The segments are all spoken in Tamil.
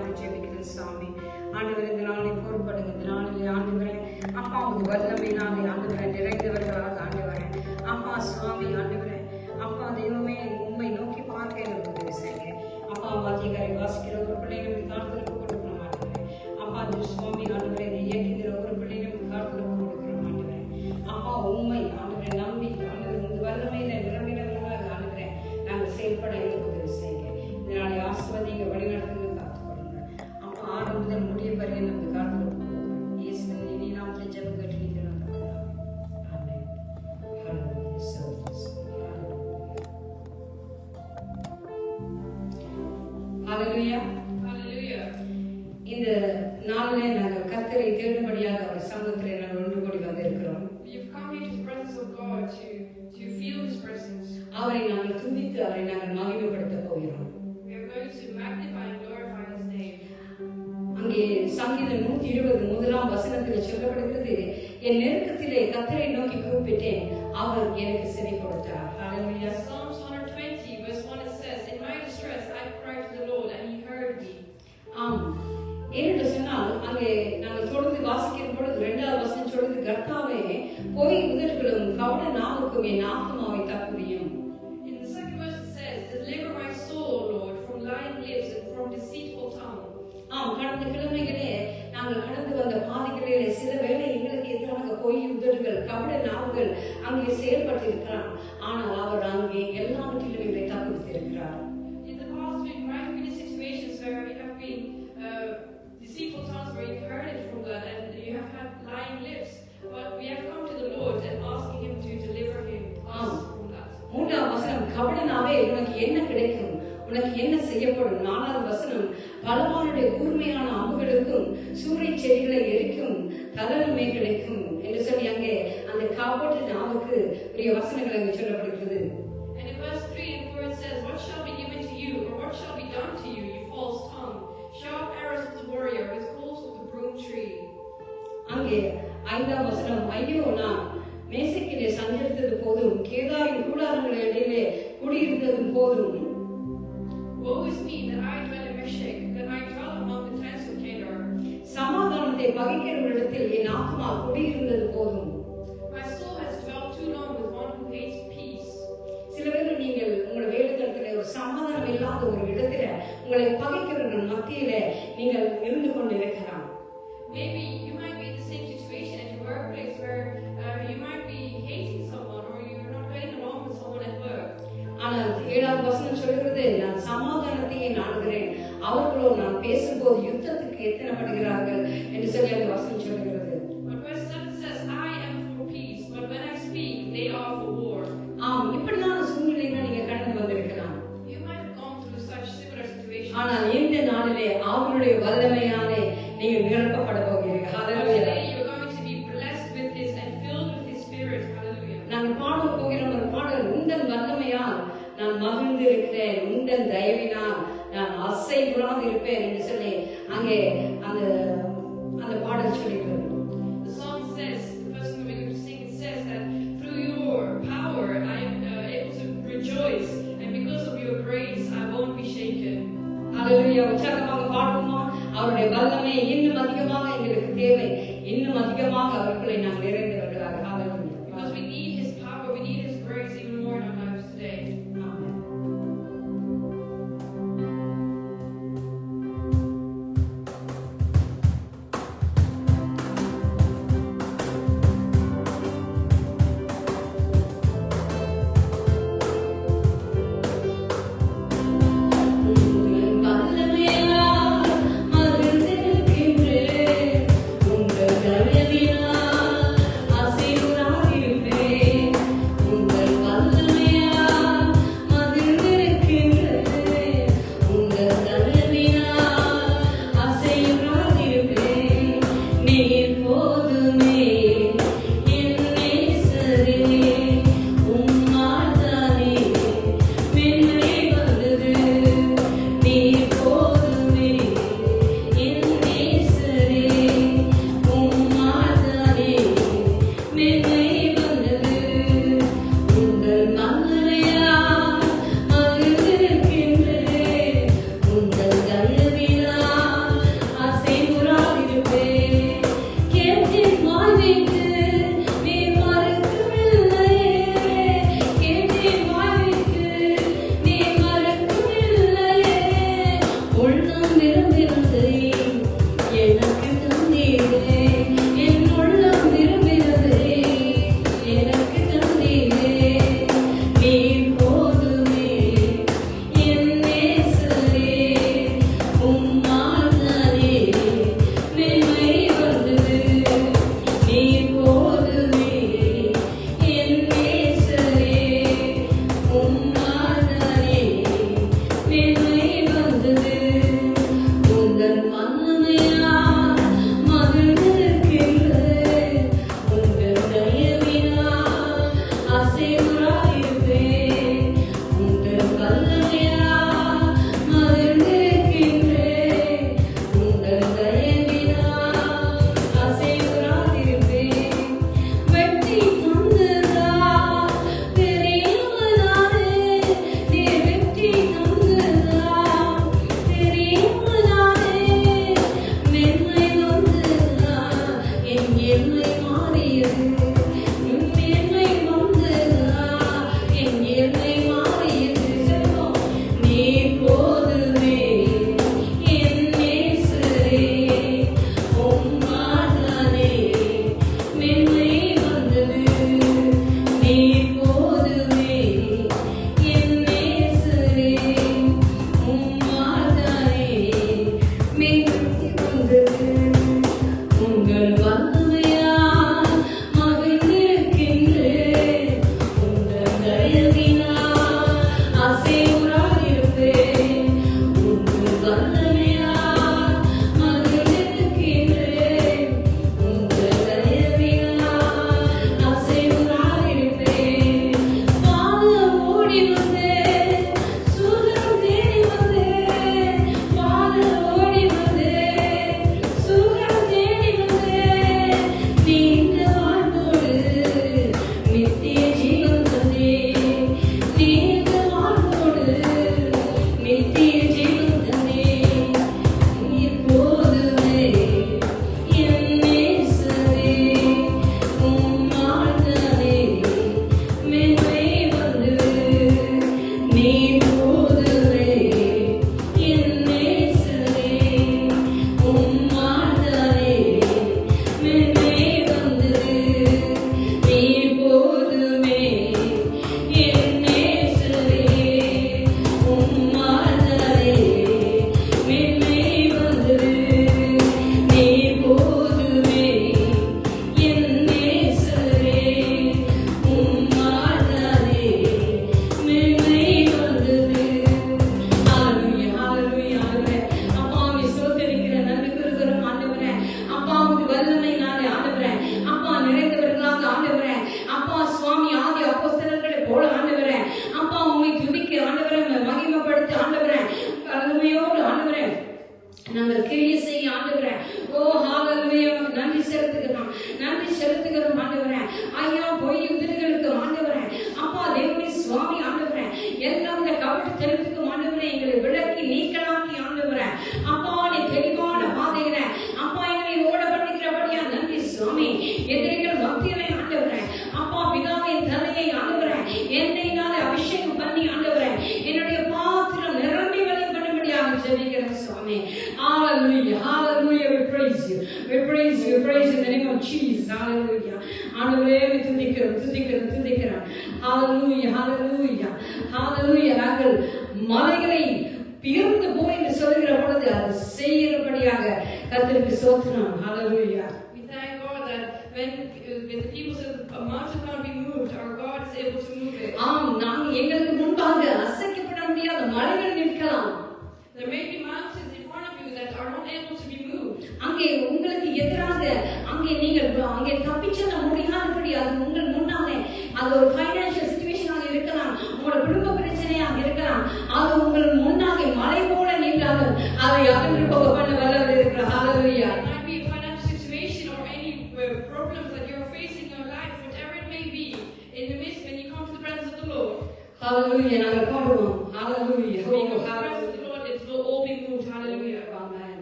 நாங்கள் ஜெபிக்கிறோம் சாமி. ஆண்டவரே, இந்த நாளை பொறுப்படுங்க. இந்த நாளிலே ஆண்டவரே அப்பா உங்க வல்லமையினாலே ஆண்டவரே நிறைந்தவர்களாக ஆண்டவரே அப்பா சுவாமி ஆண்டவரே அப்பா தெய்வமே உண்மை நோக்கி பார்க்க எங்களுக்கு உதவி செய்யுங்க. அப்பா வாத்தியக்காரை வாசிக்கிற ஒரு பிள்ளைகளுக்கு காலத்திற்கு கொடுக்கிற மாட்டேன். அப்பா அந்த சுவாமி ஆண்டவரை இயக்குகிற ஒரு பிள்ளைகளுக்கு காலத்திற்கு கொடுக்கிற மாட்டேன். அப்பா உண்மை ஆண்டவரை நம்பி ஆண்டவர் இந்த வல்லமையில நிரம்பினவர்களாக ஆண்டவரை நாங்கள் செயல்பட எங்களுக்கு உதவி செய்யுங்க. இதனாலே ஆசிர்வதிங்க, வழிநடத்துங்க, காத்துக்கொள்ளுங்க. அப்பா ஆரம்ப முதல் முடிய பறிய நமக்கு காலத்திற்கு கொடுக்குறோம். இயேசுவின் இனி நாமத்தில் ஜெபம் கேட்டு நிற்கிறோம். ஆமென். ஹல்லேலூயா. ஹல்லேலூயா. இந்த நாளிலே நாங்கள் கர்த்தரை தேடும்படியாக அவர் சமூகத்திலே நாங்கள் ஒன்று கூடி வந்திருக்கிறோம். அவரை நாங்கள் துதித்து அவரை நாங்கள் மகிமைப்படுத்த போகிறோம். அங்கே சங்கீதம் 120 முதலாம் வசனத்தில் சொல்லப்படுகிறது, என் நெருக்கத்திலே கர்த்தரை நோக்கி கூப்பிட்டேன், அவர் எனக்கு செவி கொடுத்தார். ஹல்லேலூயா. Psalms 120 verse 1 it says, in my distress I cried to the Lord and he heard me. ஏனென்று சொன்னால் அங்கே நாங்கள் தொடர்ந்து வாசிக்கிற பொழுது 2வது வசனம் சொல்லுது, கர்த்தாவே பொய் உதடுகளும் கவட நாவுக்கும் என் ஆத்துமாவை தப்புவியும். In the second verse it says, deliver my soul, Lord, from lying lips and from deceitful tongue. கடந்த கிழமைகளே நாங்கள் கடந்து வந்த பாதைகளிலே சில வேளை எங்களுக்கு எதிராக பொய் உதடுகள் கவட நாவுகள் அங்கே செயல்பட்டு இருக்கிறார். ஆனால் அவர் அங்கே எல்லாவற்றிலும் எங்களை தப்புவித்திருக்கிறார். In the past we might have been in situations where we have been deceitful tongues, where you've heard it from God and you have had lying lips, but we have come to the Lord and asking him to deliver us from that. 3வது வசனம், கபட நாவே உனக்கு என்ன கிடைக்கும், உனக்கு என்ன செய்யப்படும். 4வது வசனம், பலவானுடைய கூர்மையான அம்புகளுக்கும் சூறை செடிகளை எரிக்கும் தலனுமே கிடைக்கும் என்று சொல்லி அங்கே அந்த கபட நாவுக்கு பெரிய வசனங்கள் அங்கே சொல்லப்படுகிறது. And in verse 3 and 4 it says, what shall be given to you, or what shall be done to you, you false tongue? Sharp arrows of the warrior, with holes of the broom tree. அங்கே 5வது வசனம், ஐயோ நான் மேசைக்கிலே சஞ்சரித்தது போதும், கேதாரின் கூடாரங்கள் இடையிலே குடியிருந்ததும் போதும். Woe is me that I dwell in Meshech, that I dwell among the tents of Kedar. சமாதானத்தை பகைக்கிறவரிடத்தில் என் ஆத்மா குடியிருந்தது போதும். My soul has dwelt too long with one who hates peace. சில வேளை நீங்கள் உங்கள் வேலைத்தளத்தில் ஒரு சமாதானம் இல்லாத ஒரு இடத்துல உங்களை பகைக்கிறவர்கள் மத்தியில நீங்கள் இருந்து கொண்டிருக்கலாம். Maybe you might be in the same situation at your workplace where you might be hating someone or you're not getting along with someone at work. ஆனால் 7வது வசனம் சொல்கிறது, நான் சமாதானத்தையே நாடுகிறேன், அவர்களோ நான் பேசும்போது யுத்தத்துக்கு எத்தனைப்படுகிறார்கள் என்று சொல்லி அந்த வசனம் சொல்கிறது. But verse 7 says, I am for peace, but when I speak, they are for war. இப்படியான சூழ்நிலைகளை நீங்க கடந்து வந்திருக்கலாம். You might have gone through such similar situations. ஆனால் இந்த நாளிலே அவருடைய வல்லமையாலே நீங்க நிரப்பப்பட போகிறீர்கள். ஹல்லேலூயா. Today you're going to be blessed with this and filled with his spirit. Hallelujah. நாங்கள் பாட போகிற ஒரு பாடல், உந்தன் வல்லமையால் நான் மகிழ்ந்து இருக்கிறேன், உந்தன் தயவினால் நான் அசைவுறாது இருப்பேன் என்று சொல்லி அங்கே அந்த பாடல் சொல்லிக்கிறது. The song says, the first thing we're going to sing, it says that through your power I am able to rejoice, and because of your grace I won't be shaken. ஹல்லேலூயா. உற்சாகமாக பாடுவோமா? அவருடைய வல்லமை இன்னும் அதிகமாக எங்களுக்கு தேவை, இன்னும் அதிகமாக அவர்களை நாம் நிறைந்தவர்களாக. ஹல்லேலூயா. Because we need his power, we need his grace even more in our lives today. உங்கள் நாங்கள் கிரியை செய்ய ஆண்டவரே. ஓ ஹalleluya, நன்றி செலுத்துகிறோம், நன்றி செலுத்துகிறோம் ஆண்டவரே. ஐயா பொய் உதிர்களுக்கு ஆண்டவரே, அப்பா தேவனே சுவாமி ஆண்டவரே, எல்லாவித கவட்டத்தனத்துக்கும் ஆண்டவரே எங்களை விலக்கி நீக்கலாக்கி ஆண்டவரே, அப்பா நீ தெளிவான பாதையில அப்பா எங்களை ஓட பண்ணிக்கிறபடியா நன்றி சுவாமி. எதிரிகள் மத்தியிலே ஆண்டவரே, அப்பா பிதாவின் தலையை ஆண்டவரே எண்ணெயினாலே அபிஷேகம் பண்ணி ஆண்டவரே என்னுடைய பாத்திரம் நிரம்பி வழியும் பண்ணும்படியாக ஜெபிக்கிறேன் சுவாமி. Hallelujah, hallelujah, we praise you, we praise you, we praise you in the name of Jesus. Hallelujah. ஆண்டவரே துதிக்கிறோம். Hallelujah, hallelujah, hallelujah. நாங்கள் மலைகளை பியர்ந்து போய் என்று சொல்லுகிற பொழுது அது செய்கிறபடியாக கர்த்தருக்கு ஸ்தோத்திரம். Hallelujah. We thank God that when the people said a mountain can't be moved, our God is able to move it. நாங்கள் எங்களுக்கு முன்பாக அசைக்கப்பட முடியாத மலைகள் நிற்கலாம். There may be mountains in front of you that are not able to be moved. அங்கே உங்களுக்கு எதிராக அங்கே தப்பிச்செல்ல முடியாதபடி அது உங்கள் முன்னாலே அது ஒரு ஃபைனான்சியல் சிச்சுவேஷனாக இருக்கலாம், உங்களோட குடும்ப பிரச்சனையாக இருக்கலாம், அது உங்கள் முன்னாக மலை போல நின்றாலும் அதை அகன்று போக பண்ண வல்லவர் இருக்கிறார். ஹalleluya. It might be a financial situation or any problems that you're facing in your life, whatever it may be, in the midst when you come to the presence of the Lord. Hallelujah. நாங்கள் பாடுவோம். Hallelujah. When you come to the presence of the Lord, it will all be moved. Hallelujah. Amen.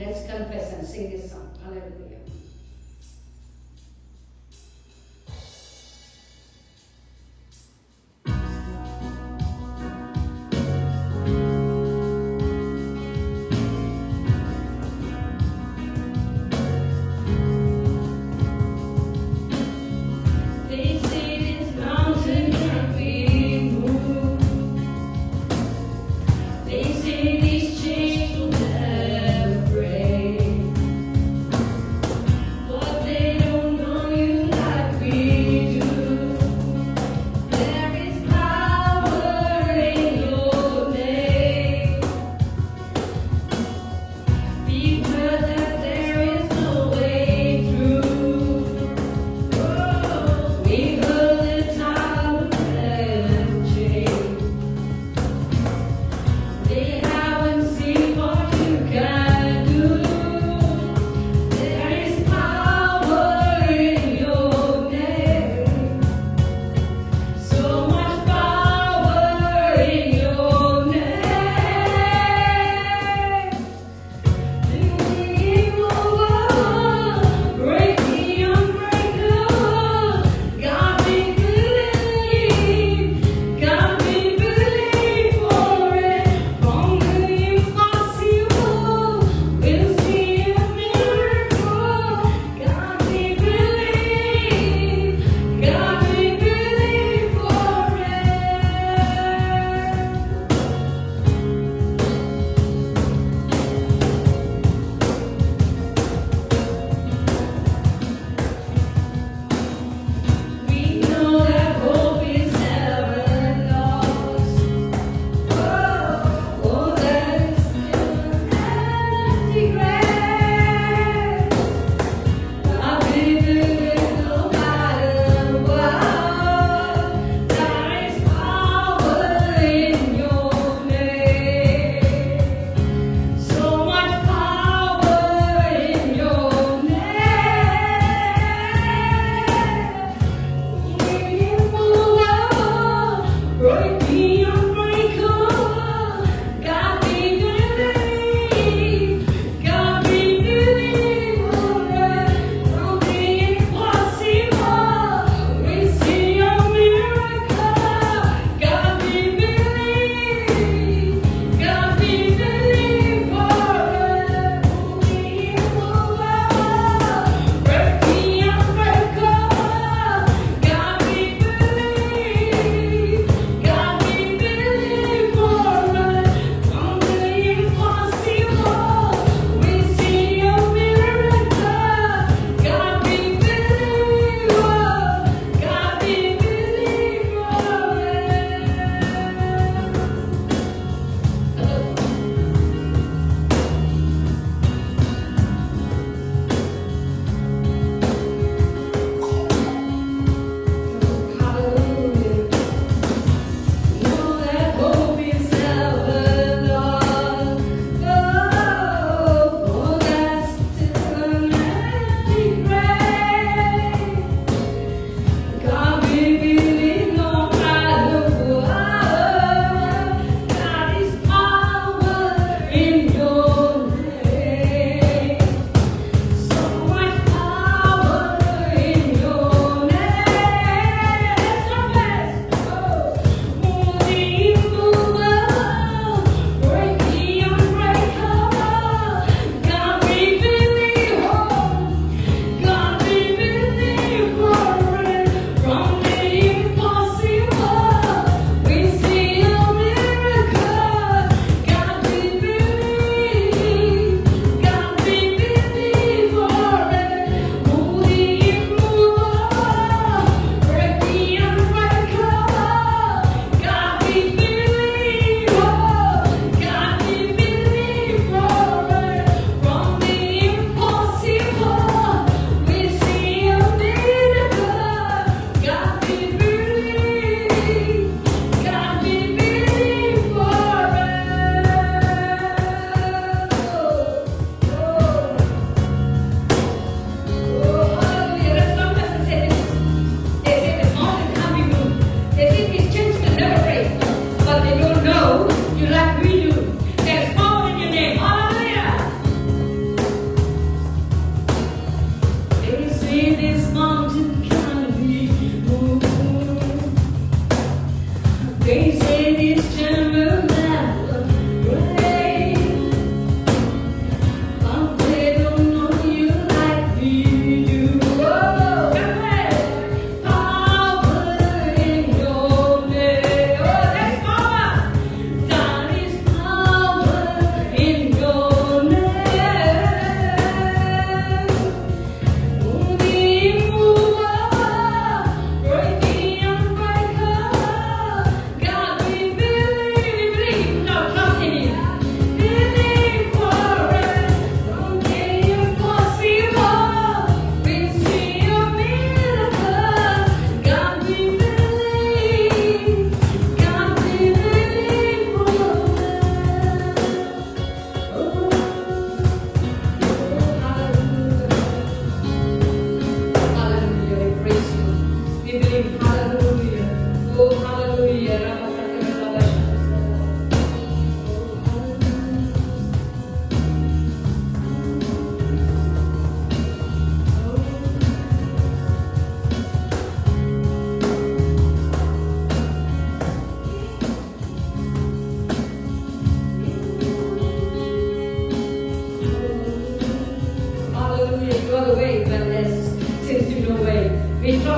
Let's confess and sing this song. Hallelujah. They say this mountain can't be moved. They say these chains will never break.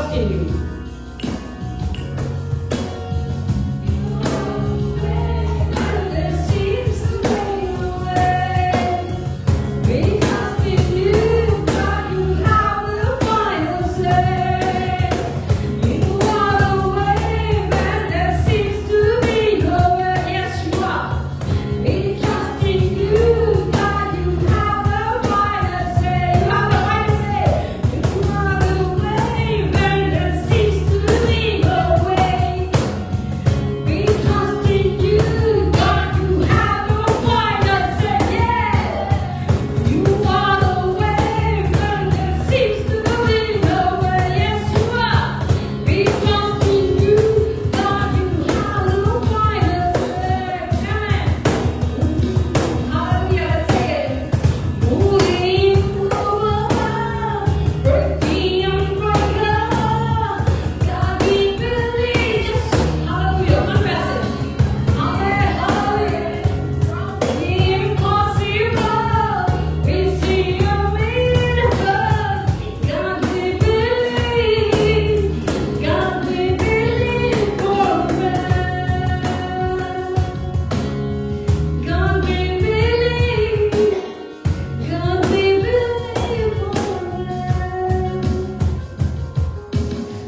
trust in you.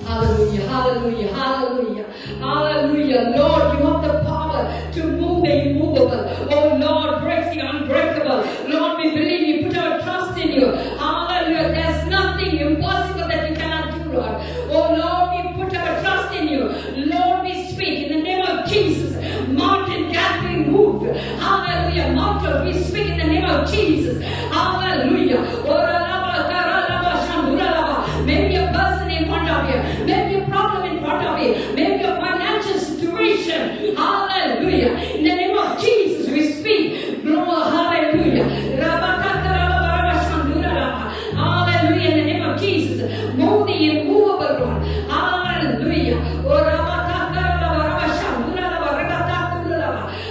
Hallelujah, hallelujah, hallelujah. Lord, you have the power to move the immovable. Oh Lord, break the unbreakable. Lord, we believe you, put our trust in you. Hallelujah. There's nothing impossible that you cannot do, Lord. Oh Lord, we put our trust in you. Lord, we speak in the name of Jesus. Mountain can be moved. Hallelujah. Mountain, we speak in the name of Jesus. Hallelujah. Maybe a person in front of you, maybe a problem in front of you, maybe a financial situation. Hallelujah. In the name of Jesus, we speak. Hallelujah. Hallelujah. In the name of Jesus, move the immovable, Lord. Hallelujah.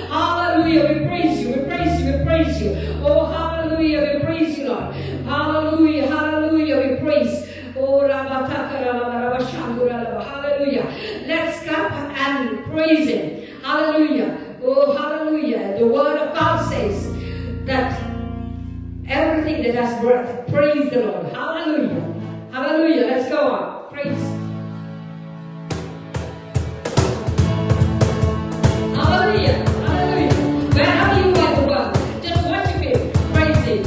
Hallelujah. We praise you. We praise you. We praise you. Oh, hallelujah. We praise you, Lord. Hallelujah. Hallelujah. We praise. Oh, hallelujah. Let's clap and praise him. Hallelujah. Oh, hallelujah. The word of God says that everything that has breath, praise the Lord. Hallelujah. Hallelujah. Let's go on. Praise. Hallelujah. Hallelujah. Wherever you are in the world, just worship him. Praise him.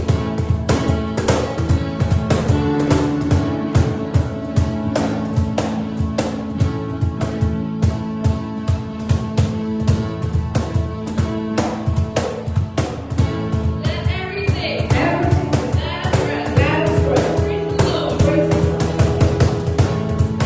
Let us praise the Lord. Praise the Lord.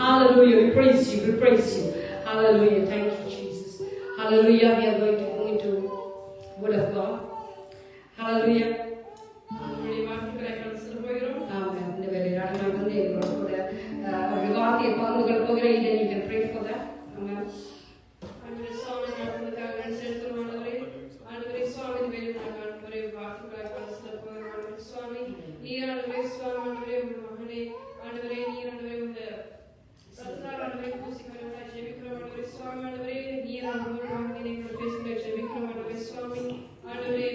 Hallelujah. We praise you. We praise you. Hallelujah. Thank you, Jesus. Hallelujah. We are going to go into Word of God. Hallelujah. நம்முடைய வார்த்தைகளை கடந்து போகிறோம். Amen. இந்த வேளையில நான் வந்து எங்களோட கூட ஒரு வார்த்தையை பகிர்ந்து கொள்ள போகிறேன். Then you can pray for that. Amen. ஆண்டவரே சுவாமி நமக்காக செலுத்தும் ஆண்டவரே. ஆண்டவரே சுவாமி வேலைக்காக ஆண்டவரே வார்த்தைகளை கடந்து போகிறோம். ஆண்டவரே சுவாமி நீர் ஆண்டவரே சுவாமி ஆண்டவரே உம்முடைய மகனே ஆண்டவரே நீர் ஆண்டவரே உம்முடைய சத்தார் ஆண்டவரே பூசிக்கிறவரை ஜெபிக்கிறோம். ஆண்டவரே சுவாமி ஆண்டவரே நீர் ஆண்டவரே மகனே நீங்கள் பேசுகிற ஜெபிக்கிறோம். ஆண்டவரே சுவாமி ஆண்டவரே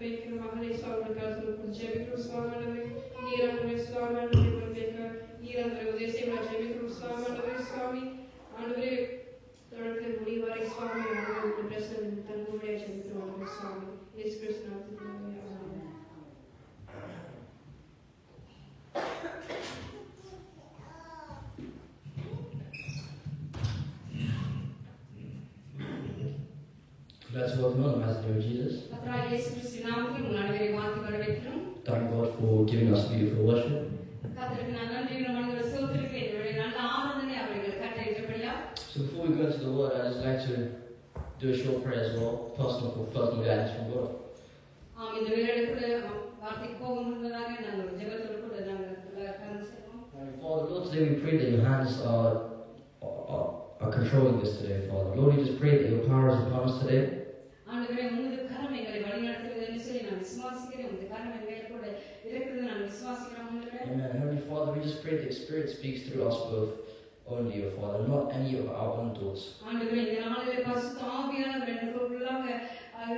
வைக்கிற மகனே சுவாமி காலத்தில் ஜெபிக்கிறோம். சுவாமி ஆண்டவரே நீர் ஆண்டவரே சுவாமி ஆண்டவரே வைக்க நீர் ஆண்டவரே உதேசங்களை ஜெபிக்கிறோம். சுவாமி ஆண்டவரே சுவாமி ஆண்டவரே தொடர்ந்து முடிவரை சுவாமி ஆண்டவரே பிரசன்ன தன்னுடைய ஜெபிக்கிறோம். ஆண்டவரே சுவாமி இயேசு கிறிஸ்து நாமத்தில் ஆமென். Let's welcome on, Master Jesus. கர்த்தராகிய இயேசு கிறிஸ்துவின் நாமத்தில் உங்கள் அனைவரையும் வாழ்த்தி வரவேற்கிறோம். Thank God for giving us beautiful worship. கர்த்தருக்கு நான் நன்றி மனிதர்களை சோதரிக்கிறேன். இவருடைய நல்ல ஆராதனை அவர்கள் கட்டளையிட்டபடியா. So before we go into the word, I'd just like to do a short prayer as well, personal guidance from God. இந்த வேளையில கூட வார்த்தைக்கு போக முன்னதாக நாங்கள் ஒரு ஜெபத்தோடு கூட நாங்கள் கடந்து செல்வோம். Father, Lord, today we pray that your hands are controlling this today, Father. Lord, we just pray that your power is upon us today. ஆண்டவரே உமது கரம் எங்களை வழிநடத்துகிறது என்று சொல்லி நான் விசுவாசிக்கிறேன். உமது கரம் எங்களை கூட இருக்கிறது நான் விசுவாசிக்கிறேன். ஆண்டவரே Amen. Heavenly Father, we just pray that the Spirit speaks through us both only, your Father, not any of our own thoughts. ஆண்டவரே இந்த நாளிலே பரிசுத்த ஆவியானவர் எனக்குள்ளாக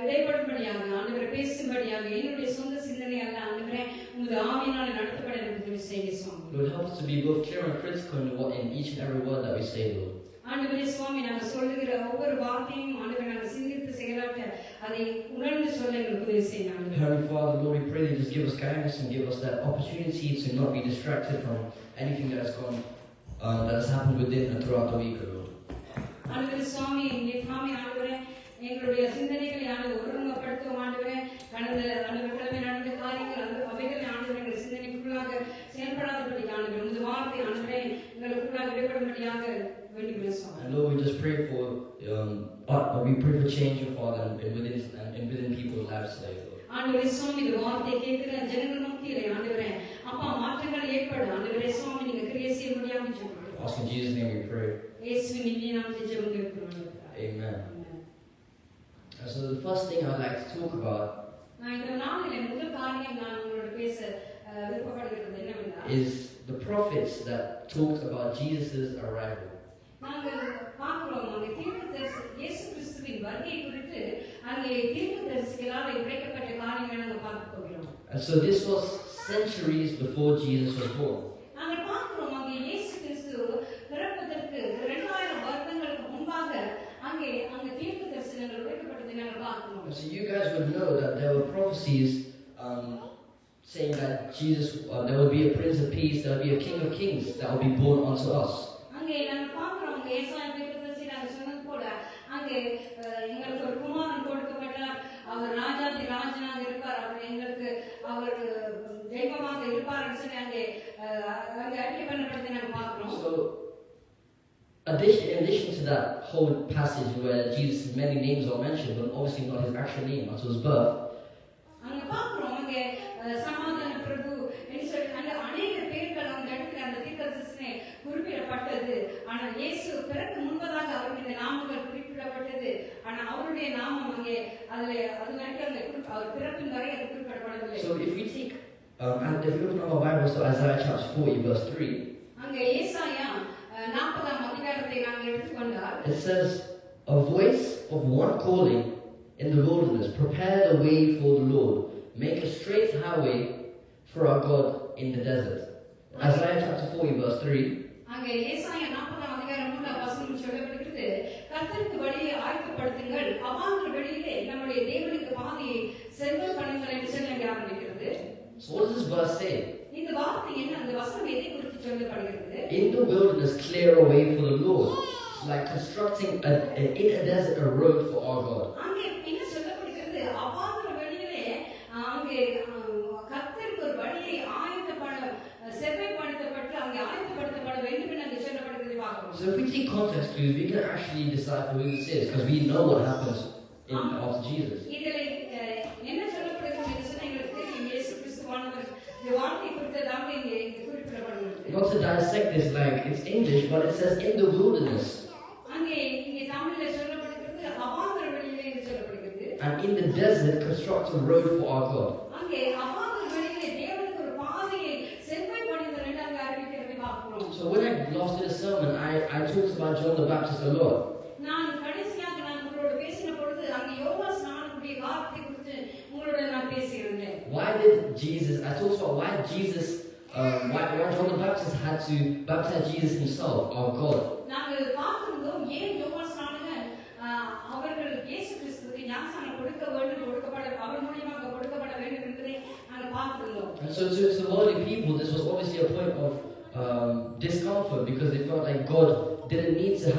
இடைப்படும்படியாக ஆண்டவரே பேசும்படியாக என்னுடைய சொந்த சிந்தனை அல்ல ஆண்டவரே உமது ஆவியினால் நடத்தப்பட எனக்கு உதவி செய்யுங்க சுவாமி. Lord, help us to be both clear and critical in each and every word that we say, Lord. ஆண்டவரே சுவாமி நாங்கள் சொல்லுகிற ஒவ்வொரு வார்த்தையும் ஆண்டவரே நாங்கள் சிந்தித்து செயலாற்ற அதை உணர்ந்து சொல்ல எங்களுக்கு உதவி செய்யணும். Heavenly Father, Lord, we pray that you just give us guidance and give us that opportunity to not be distracted from anything that has happened within and throughout the week, Lord. ஆண்டவரே சுவாமி ஆண்டவரே எங்களுடைய சிந்தனைகளை ஒருமுகப்படுத்தும் ஆண்டவரே கடந்த கிழமை நடந்த காரியங்கள் அவைகளை ஆண்டவரே எங்கள் சிந்தனைக்குள்ளாக செயல்படாதபடி ஆண்டவரே உமது வார்த்தை ஆண்டவரே எங்களுக்குள்ளாக இடைப்படும்படியாக வேண்டுகிறேன் சுவாமி. And Lord, we just pray for change, Father, and within people's lives today, Lord. ஆண்டவரே சுவாமி இந்த வார்த்தையை கேட்கிற ஜனங்கள் மத்தியிலே ஆண்டவரே அப்பா மாற்றங்கள் ஏற்படும் ஆண்டவரே சுவாமி நீங்க கிரியை செய்ய முடியாம ஜெபிக்கிறோம். Ask in Jesus' name we pray. இயேசுவின் இனிய நாமத்தில் ஜெபம் கேட்கிறோம். Amen. So the first thing I'd like to talk about நான் இந்த நாளிலே முதல் காரியம் நான் உங்களோட பேச விருப்பப்படுகிறது என்னவென்றால் is the prophets that talked about Jesus' arrival. நாங்கள் பார்க்கிறோம் அங்கே தீர்க்கதரிசி இயேசு கிறிஸ்துவின் வருகை குறித்து அங்கே தீர்க்கதரிசிகளால் உரைக்கப்பட்ட காரியங்களை நாங்கள் பார்க்க போகிறோம். And so this was centuries before Jesus was born. நாங்கள் பார்க்கிறோம் அங்கே இயேசு கிறிஸ்து பிறப்பதற்கு 2000 வருடங்களுக்கு முன்பாக அங்கே தீர்க்கதரிசனங்கள் உரைக்கப்பட்டதை நாங்கள் பார்க்கிறோம். And so you guys would know that there were prophecies saying that Jesus, there will be a Prince of Peace, there will be a King of Kings that will be born unto us. அங்கே நாங்கள் பார்க்கிறோம் அங்கே ஏசாயா தீர்க்கதரிசி நாங்கள் சொன்னது போல அங்கே எங்களுக்கு ஒரு குமாரன் கொடுக்கப்பட்டார். அவர் ராஜனாக இருப்பார். அவர் தெய்வமாக இருப்பார் சொல்லி அங்கே அறிக்கை பண்ணப்பட்டதை நாங்கள் பார்க்கிறோம். So in addition to that whole passage where Jesus' many names are mentioned, but obviously not his actual name until his birth, அங்கே பார்க்கிறோம் அங்கே சமாதான பிரபு என்று சொல்லி அங்கே அநேக பேர்கள் அந்த இடத்துல அந்த தீர்க்கதரிசனே குறிப்பிடப்பட்டது. ஆனால் இயேசு பிறகு முன்பதாக அவருக்கு இந்த நாமங்கள் குறிப்பிடப்பட்டது. ஆனால் அவருடைய நாமம் அங்கே அது வரைக்கும் அங்கே அவர் பிறப்பின் வரை அது குறிப்பிடப்படவில்லை. So if we take if you look at our Bible, so Isaiah chapter 40 verse 3, அங்கே ஏசாயா 40ஆம் அதிகாரத்தை நாங்கள் எடுத்துக்கொண்டால் it says, a voice of one calling in the wilderness, prepare the way for the Lord, make a straight highway for our God in the desert. Isaiah chapter 40 verse 3. அங்கே ஏசாயா 40ஆம் அதிகாரம் 3ஆம் வசனம் சொல்லப்படுகிறது, கர்த்தருக்கு வழியை ஆயத்தப்படுத்துங்கள், அவாந்தர வெளியிலே நம்முடைய தேவனுக்கு பாதையை செவ்வல் பண்ணுங்கள் என்று சொல்லி அங்கே ஆரம்பிக்கிறது. So what does this verse say? இந்த வார்த்தை என்ன, அந்த வசனம் எதை குறித்து சொல்லப்படுகிறது? In the wilderness, clear a way for the Lord. It's like constructing in a desert a road for our God. அங்கே என்ன சொல்லப்படுகிறது? அவாந்தர வெளியிலே அங்கே கர்த்தருக்கு ஒரு வழியை செவ்வைப்படுத்தப்பட்டு அங்கே ஆயத்தப்படுத்தப்பட வேண்டும் என்று அங்கே சொல்லப்படுகிறது. பார்க்கிறோம். So if we take context clues, we can actually decipher who this is because we know what happens after Jesus. இதில் என்ன சொல்லப்படுகிறது என்று சொன்னால் எங்களுக்கு தெரியும். இயேசு கிறிஸ்துவானவர் இந்த வார்த்தை குறித்ததாக இங்கே குறிப்பிடப்படுகிறது. Not to dissect this like it's English, but it says in the wilderness. அங்கே இங்கே தமிழில் சொல்லப்படுகிறது அவாந்தர வெளியிலே என்று சொல்லப்படுகிறது. And in the desert, construct a road for our God. அங்கே அவாந்தர வெளியிலே தேவனுக்கு ஒரு பாதையை செவ்வாய்ப்படுத்தல் என்று அங்கே அறிவிக்கிறதை பார்க்கிறோம். So when I last did a sermon, I talked about John the Baptist a lot. நான் கடைசியாக நான் உங்களோடு பேசின பொழுது அங்கே யோவான் ஸ்நானனுடைய வார்த்தை குறித்து உங்களோட நான் பேசியிருந்தேன். Why did Jesus? I talked about why Jesus, why John the Baptist had to baptize Jesus himself, our God. நாங்கள் பார்க்கிறோம் ஏன் யோவான் ஸ்நானகன் அவர்கள் இயேசு கிறிஸ்துவுக்கு ஞானஸ்நானம் கொடுக்க வேண்டும், கொடுக்கப்பட அவர் மூலமாக கொடுக்கப்பட வேண்டும் என்பதை நாங்கள் பார்க்கிறோம். And so to the worldly people, this was obviously a point of discomfort because they felt like God didn't need to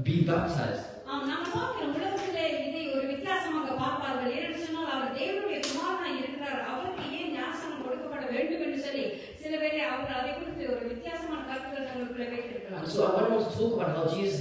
be baptized. நாம் பார்க்கிறோம் உலகத்திலே இதை ஒரு வித்தியாசமாக பார்ப்பார்கள். ஏனென்று சொன்னால் அவர் தேவனுடைய குமாரனாய் இருக்கிறார், அவருக்கு ஏன் ஞானஸ்நானம் கொடுக்கப்பட வேண்டும் என்று சொல்லி சில பேரை அவர்கள் அதை குறித்து ஒரு வித்தியாசமான கருத்துக்கள் தங்களுக்குள்ளே வைத்திருக்கிறார். And so I want to talk about how Jesus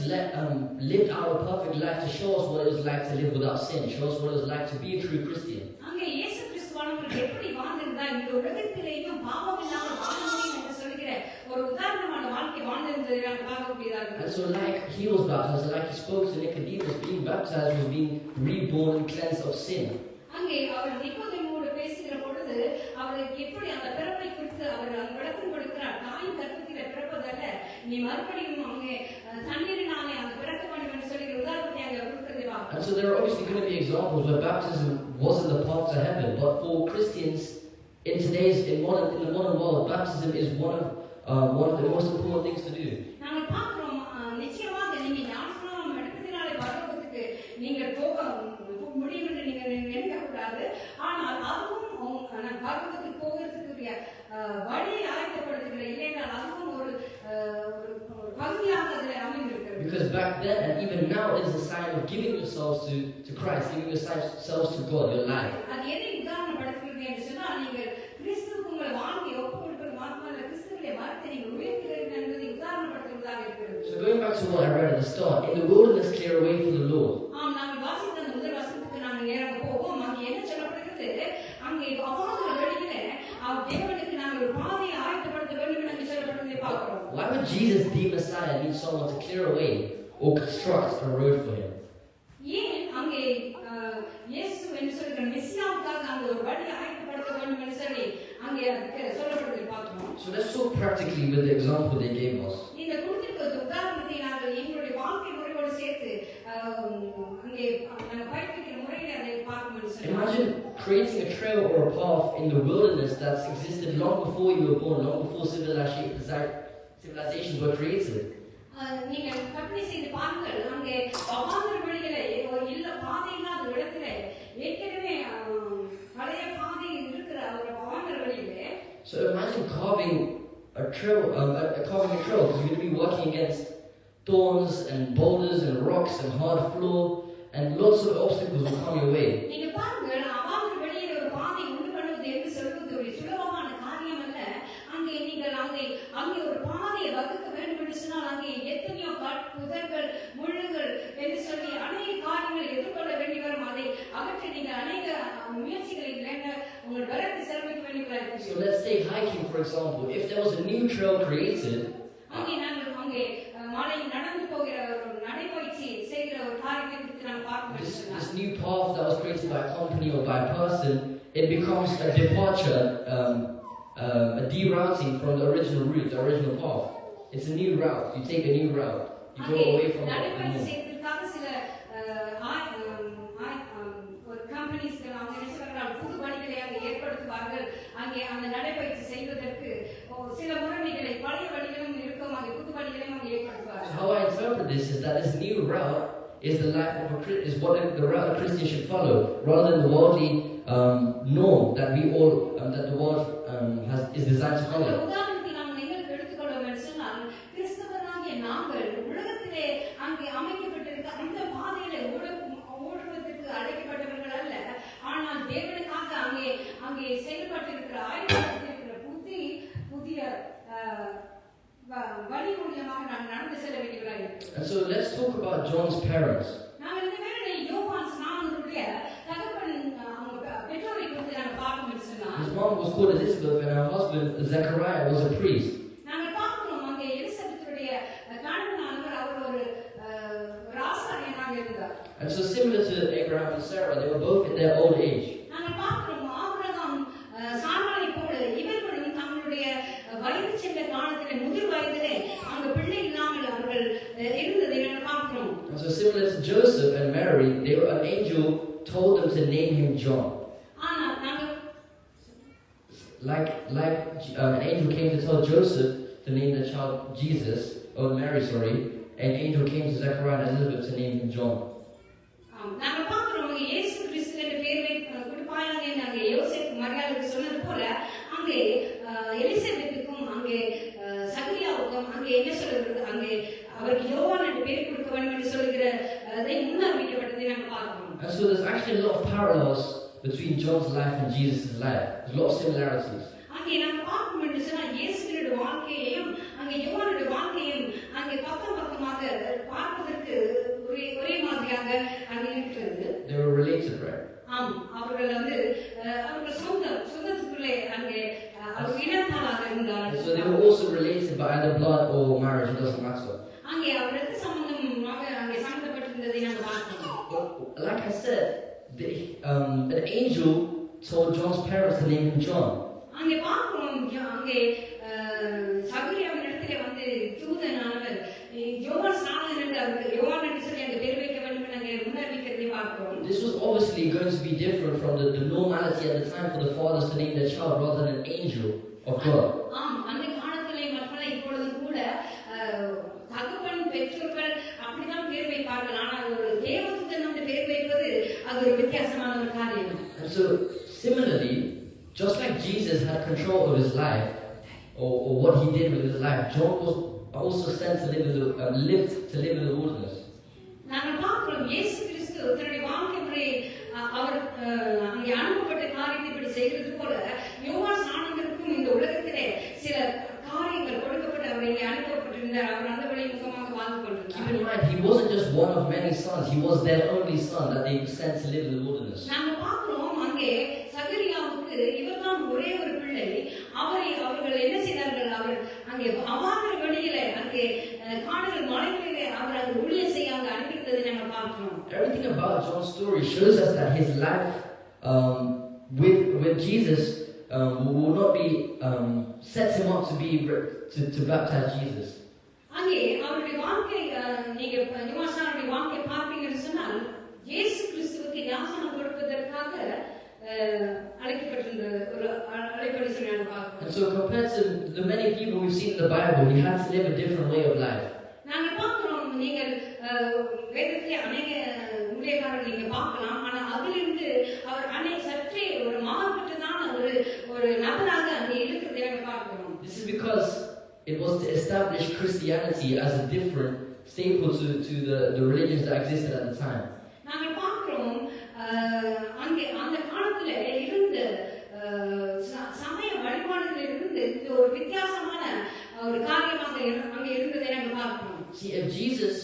lived out a perfect life to show us what it was like to live without sin, show us what it was like to be a true Christian. அங்கே இயேசு கிறிஸ்துவானவர் எப்படி வாழ்ந்திருந்தார், இந்த உலகத்திலேயும் பாவம் இல்லாமல் வாழ முடியும் என்று சொல்கிற ஒரு உதாரணமான வாழ்க்கை வாழ்ந்திருந்ததை நாம் பார்க்கக்கூடியதாக. And so like he was baptized, like he spoke to Nicodemus, being baptized was being reborn and cleansed of sin. அங்கே அவர் நிக்கோதேமோடு பேசுகிற பொழுது அவருக்கு எப்படி அந்த பிறப்பை குறித்து அவர் அந்த விளக்கம் கொடுக்கிறார். தாயின் கர்ப்பத்திலே பிறப்பதல்ல, நீ மறுபடியும் அங்கே தண்ணீரினாலே அந்த பிறக்க வேண்டும் என்று சொல்லி உதாரணத்தை அங்கே கொடுக்கிறதை பார்க்கிறோம். And so there are obviously going to be examples where baptism wasn't the path to heaven, but for Christians in the modern world, baptism is one of the most important things to do. நாங்கள் பார்க்கிறோம் நிச்சயமாக நீங்க ஞானஸ்நானம் எடுப்பதினாலே பரலோகத்துக்கு நீங்கள் போக முடியும் என்று நீங்கள் நினைக்கக்கூடாது. ஆனால் அதுவும் பரலோகத்துக்கு போகிறதுக்குரிய வழியை ஆயத்தப்படுத்துகிற இல்லைனால் அதுவும் ஒரு பகுதியாக அதில் அமைந்திருக்கிறது. Because back then and even now it is a sign of giving yourselves to Christ, giving yourselves to God, your life. அது எதை உதாரணப்படுத்துகிறது என்று சொன்னால் நீங்கள் கிறிஸ்துவுக்கு உங்கள் வாழ்க்கையை ஒப்புக் கொடுப்பது மாத்திரமல்ல, கிறிஸ்துவிலே மரத்தை நீங்கள் உயர்த்துகிறீர்கள் என்பதை உதாரணப்படுத்துவதாக இருக்கிறது. So going back to what I read at the start, in the wilderness clear a way for the Lord. நாங்கள் வாசித்த அந்த முதல் வசனத்துக்கு நாங்கள் நேரம் போவோம். அங்கே என்ன சொல்லப்படுகிறது, அங்கே அவாந்தர வெளியிலே தேவனுக்கு நாங்கள் ஒரு பாதையை ஆயத்தப்படுத்த வேண்டும் என்று சொல்லப்படுவதை பார்க்கிறோம். Why would Jesus, the Messiah, need someone to clear a way or construct a road for him? ஏன் அங்கே இயேசு என்று சொல்கிற மெசியாவுக்காக அங்கே ஒரு வழி ஆயத்தப்படுத்த வேண்டும் என்று சொல்லி அங்கே சொல்லப்படுவதை பார்க்கிறோம். So let's talk practically with the example they gave us. இந்த கொடுத்திருக்கிற உதாரணத்தை நாங்கள் எங்களுடைய வாழ்க்கை முறையோடு சேர்த்து அங்கே நாங்கள் பயிற்சிக்கிற முறையில அதை பார்க்கணும். Imagine creating a trail or a path in the wilderness that's existed long before you were born, long before civilizations were created. நீங்கள் கற்பனை செய்து பாருங்கள், அங்கே அவாந்தர வெளியிலே இல்ல பாதை இல்லாத இடத்திலே ஏற்கனவே பழைய பாதை இருக்கிற ஒரு அவாந்தர வெளியிலே. So imagine carving a trail because you're going to be working against thorns and boulders and rocks and hard floor and lots of obstacles will come your way. நீங்க பாருங்கள், அவாந்தர வெளியிலே ஒரு பாதை உண்டு பண்ணுவது என்று சொல்வது ஒரு சுலபமான காரியம் அல்ல. அங்கே நீங்கள் அங்கே ஒரு பாதையை வகுக்க வேண்டும் என்று சொன்னால் அங்கே எத்தனையோ புதர்கள் முள்ளுகள் என்று சொல்லி அநேக காரியங்கள் எதிர்கொள்ள வேண்டி வரும். அதை அகற்ற நீங்கள் அநேக முயற்சிகளை உங்கள் பலத்தை செலவழிக்க வேண்டியதாக. So let's take hiking for example. If there was a new trail created, அங்கே நாங்கள் அங்கே மலையில் நடந்து போகிற ஒரு நடைபயிற்சி செய்கிற ஒரு காரியத்தை குறித்து நாம் பார்க்க வேண்டும். this new path that was created by a company or by a person, it becomes a departure, a derouting from the original route, the original path. It's a new route. You take a new route. You go away from the நடைபயிற்சி செய்வதற்காக சில ஒரு கம்பெனிஸ்கள் அவங்க என்ன சொல்றாங்க, புது வழிகளை அங்கே ஏற்படுத்துவார்கள். அங்கே அந்த நடைபயிற்சி செய்வதற்கு சில முறைமைகளை பழைய வழிகளும் இருக்கும், அங்கே புது வழிகளையும் அங்கே ஏற்படுத்துவார்கள். How I interpret this is that this new route is the life of is what the route a Christian should follow, rather than the worldly norm that we all that the world is designed to follow. உதாரணத்தை நாம் நீங்கள் எடுத்துக்கொள்வோம் என்று சொன்னால், கிறிஸ்தவராகிய நாங்கள் உலகத்திலே அங்கே அமைக்கப்பட்டிருக்க அந்த பாதையில ஓடுவதற்கு அழைக்கப்பட்டவர்கள் அல்ல. ஆனால் தேவனுக்காக அங்கே செயல்பட்டிருக்கிற ஆயுதத்திருக்கிற புதிய வழி மூலியமாக நாம் நடந்து செல்ல வேண்டியவர்கள். And so let's talk about John's parents. நாங்கள் இந்த வேளையிலே யோவான் ஸ்நானனுடைய தகப்பன் அவங்க பெற்றோரை குறித்து நாங்கள் பார்க்கணும்னு சொன்னா His mom was called Elizabeth and her husband Zechariah was a priest. நாங்கள் பார்க்கிறோம் அங்கே எலிசபெத்துடைய கணவனானவர் அவர் ஒரு ராசாரியனாக இருந்தார். And so similar to Abraham and Sarah, they were both in their old age. நாங்கள் பார்க்கிறோம் ஆபிரகாம் சாராளை போல இவர்களும் தங்களுடைய வயது சென்ற காலத்திலே முதிர் வயதிலே அங்க பிள்ளை இல்லாமல் அவர்கள் இருந்ததை நாங்கள் பார்க்கிறோம். And so similar to Joseph and Mary, an angel told them to name him John. ஆனால் நாங்கள் Like an angel came to tell Joseph to name the child Jesus, or Mary, sorry, an angel came to Zechariah and Elizabeth to name him John. நாங்கள் பார்க்கிறோம் அங்கே இயேசு கிறிஸ்து என்ற பெயரை கொடுப்பாயாக அங்கே யோசேப்பு மரியாளுக்கு சொன்னது போல அங்கே எலிசபெத்துக்கும் அங்கே சகரியாவுக்கும் அங்கே என்ன சொல்கிறது அங்கே அவருக்கு யோவான் என்ற பெயர் கொடுக்க வேண்டும் என்று சொல்கிற அதை முன்னறிவிக்கப்பட்டதை நாங்கள் பார்க்கிறோம். And so there's actually a lot of parallels between John's life and Jesus' life. There's a lot of similarities. அங்கே நாங்கள் பார்க்கும் என்று சொன்னால் இயேசுவினுடைய வாழ்க்கையையும் அங்கே யோவானுடைய வாழ்க்கையும் அங்கே பக்கம் பக்கமாக பார்ப்பதற்கு ஒரே மாதிரியாக அங்கே இருக்கிறது. They were related, right? ஆம், அவர்கள் அவர்கள் சொந்தத்துக்குள்ளே அங்கே அவர் இனத்தாளாக இருந்தார்கள். So they were also related by either blood or marriage, it doesn't matter. அங்கே அவருக்கு சம்பந்தமாக அங்கே சம்பந்தப்பட்டிருந்ததை நாங்கள் பார்க்கிறோம். Like I said, an angel told John's parents to name him John. அங்கே பார்க்கிறோம் அங்கே சகரியாவின் இடத்திலே தூதனானவர் யோவான் ஸ்நானன் என்று அவருக்கு யோவான் என்று சொல்லி அந்த பேர் வைக்க வேண்டும் என்று அங்கே முன்னறிவிக்கிறதை பார்க்கிறோம். This was obviously going to be different from the normality at the time for the fathers to name their child rather than an angel of God. ஆம், அந்த காலத்திலே மட்டுமல்ல இப்பொழுதும் கூட தகப்பன் பெற்றோர்கள் அப்படிதான் பேர் வைப்பார்கள். ஆனால் ஒரு தேவதூதன் வந்து பேர் வைப்பது அது ஒரு வித்தியாசமான ஒரு காரியம். And so similarly, just like Jesus had control of his life or what he did with his life, John was also sent to live in the wilderness. நாங்கள் பார்க்கிறோம் இயேசு கிறிஸ்து தன்னுடைய வாழ்க்கை முறையை அவர் அங்கே அனுப்பப்பட்ட காரியத்தை இப்படி செய்கிறது போல யோவான் ஸ்நானனுக்கும் இந்த உலகத்திலே சில காரியங்கள் கொடுக்கப்பட்டு அவர் இங்கே அனுப்பப்பட்டிருந்தார். அவர் அந்த வழி முகமாக வாழ்ந்து கொண்டிருந்தார். Keep in mind, he wasn't just one of many sons. He was their only son that they sent to live in the wilderness. நாங்கள் பார்க்கிறோம் அங்கே சகரியாவுக்கு இவர்தான் ஒரே ஒரு பிள்ளை. அவர்கள் என்ன செய்தார்கள்? அவர் அங்கே அவாந்திர வெளியிலே அங்கே காடுகள் மலைகளிலே அவர் அங்கே ஊழியம் செய்ய அங்கே அனுப்பியிருந்ததை நாங்கள் பார்க்கிறோம். Everything about John's story shows us that his life with Jesus will not be sets him up to baptize Jesus. அங்கே அவருடைய வாழ்க்கை நீங்க யோவானுடைய வாழ்க்கை பார்த்தீங்கன்னு சொன்னால் இயேசு கிறிஸ்துவுக்கு ஞானஸ்நானம் கொடுப்பதற்காக அழைக்கப்பட்டிருந்த ஒரு அழைப்படி சொன்னாங்க பார்க்கிறோம். And so compared to the many people we've seen in the Bible, he had to live a different way of life. நாங்கள் பார்க்கிறோம் நீங்கள் வேதத்திலே அநேக ஊழியக்காரர்கள் நீங்க பார்க்கலாம். ஆனால் அதிலிருந்து அவர் சற்றே ஒரு மாறுபட்டதான ஒரு நபராக அங்கே இருக்கிறதை நாங்கள் பார்க்கிறோம். This is because it was to establish Christianity as a different staple to the religions that existed at the time. நாங்கள் பார்க்கிறோம் அங்கே அந்த காலத்துல இருந்த சமய வழிபாடுகள் இருந்து ஒரு வித்தியாசமான ஒரு காரியமாக அங்கே இருந்ததை நாங்கள் பார்க்கிறோம். See, if Jesus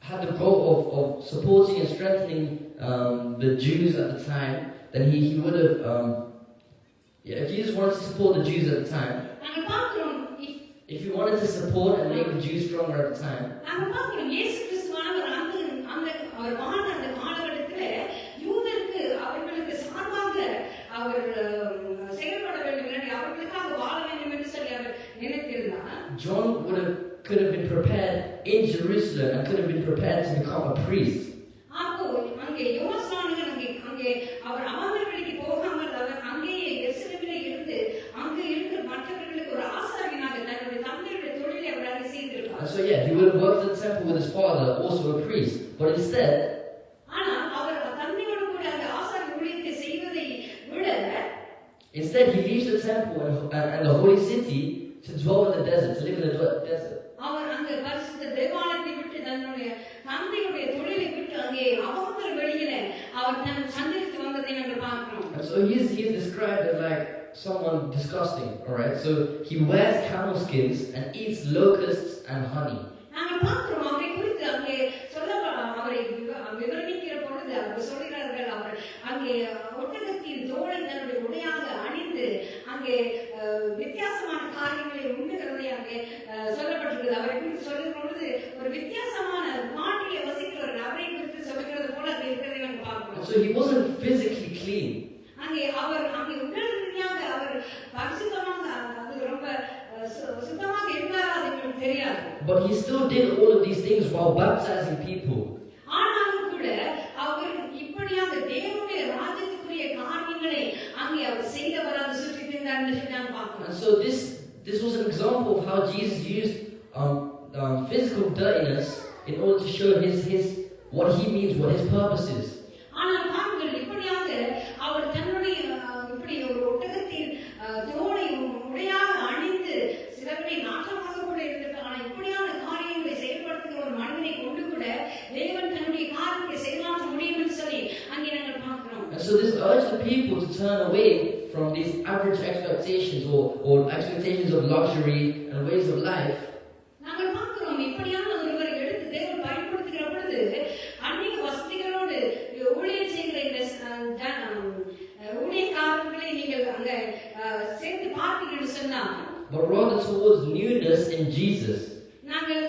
had the goal of supporting and strengthening the Jews at the time, then he would have if Jesus wanted to support the Jews at the time, நாங்கள் பார்க்கிறோம் if he wanted to support and make the Jews stronger at the time, நாங்கள் பார்க்கிறோம் இயேசு கிறிஸ்துவானவர் அவர் வாழ்ந்த அந்த காலகட்டத்தில் யூதருக்கு அவர்களுக்கு சார்பாக அவர் செயல்பட வேண்டும் என்று அவர்களுக்காக வாழ வேண்டும் என்று சொல்லி அவர் நினைத்திருந்தார். John could have been prepared in Jerusalem and could have been prepared to become a priest. அப்போ அங்கே யோவான் அங்கே அவர் அமர்வெளிக்கு போகாமல் அவர் அங்கேயே எருசலேமிலே இருந்து அங்கே இருக்கிற மற்றவர்களுக்கு ஒரு ஆசாரியனாக தன்னுடைய தந்தையுடைய தொழிலை அவர் அங்கே செய்திருப்பார். And so he would have worked in the temple with his father, also a priest. But instead, ஆனால் அவர் தந்தையோடு கூட அந்த ஆசாரிய ஊழியத்தை செய்வதை விட he leaves the temple and the holy city to dwell in the desert, to live in the desert. அவர் அங்கே பரிசுத்த தேவாலயத்தை விட்டு தன்னுடைய தந்தையுடைய தொழிலை விட்டு அங்கே அவாந்திர வெளியில அவர் தன் சந்தித்து வந்ததை நாங்கள் பார்க்கிறோம். And so he is described as like someone disgusting, alright? So he wears camel skins and eats locusts and honey. நாங்கள் பார்க்கிறோம் அவரை குறித்து எதிராக அணிந்து அங்கே வித்தியாசமான காரியங்களை உண்டுகிறதை அங்கே சொல்லப்பட்டிருக்கிறது. அவரை குறித்து சொல்லும் பொழுது ஒரு வித்தியாசமான நாட்டிலே வசிக்கிற ஒரு நபரை குறித்து சொல்கிறது போல அங்கே இருக்கிறதை நம்ம பார்க்கிறோம். So he wasn't physically clean. அங்கே அவர் அங்கே உடல் ரீதியாக அவர் பரிசுத்தமாக அது ரொம்ப சுத்தமாக இருந்தாரா அது எங்களுக்கு தெரியாது. But he still did all of these things while baptizing people. ஆனாலும் கூட அவர் இப்படியாக தேவனுடைய ராஜ்யத்துக்குரிய காரியங்களை அங்கே அவர் செய்தவராக சுற்றித்திருந்தார் என்று சொல்லி நாம் பார்க்கிறோம். And so this was an example of how Jesus used physical dirtiness in order to show his what he means, what his purpose is. ஆனால் பாருங்கள் இப்படியாக அவர் தன்னுடைய இப்படி ஒரு ஒட்டகத்தின் தோலை உடையாக அணிந்து சிலரை நாட்டமாக கூட இருந்திருக்காங்க. இப்படியான காரியங்களை செயல்படுத்துகிற ஒரு மனிதனை கொண்டு கூட தேவன் தன்னுடைய காரியத்தை செயலாற்ற முடியும் என்று சொல்லி அங்கே நாங்கள் பார்க்கிறோம். And so this urged the people to turn away from these average expectations or expectations of luxury and ways of life. நாங்கள் பார்க்கிறோம் இப்படியான ஒருவரை எடுத்து தேவன் பயன்படுத்துகிற பொழுது அநேக வசதிகளோடு ஊழியர் செய்கிற இந்த ஊழியக்காரர்களை நீங்கள் அங்க சேர்த்து பார்த்தீங்கன்னு சொன்னா, but rather towards newness in Jesus. நாங்கள்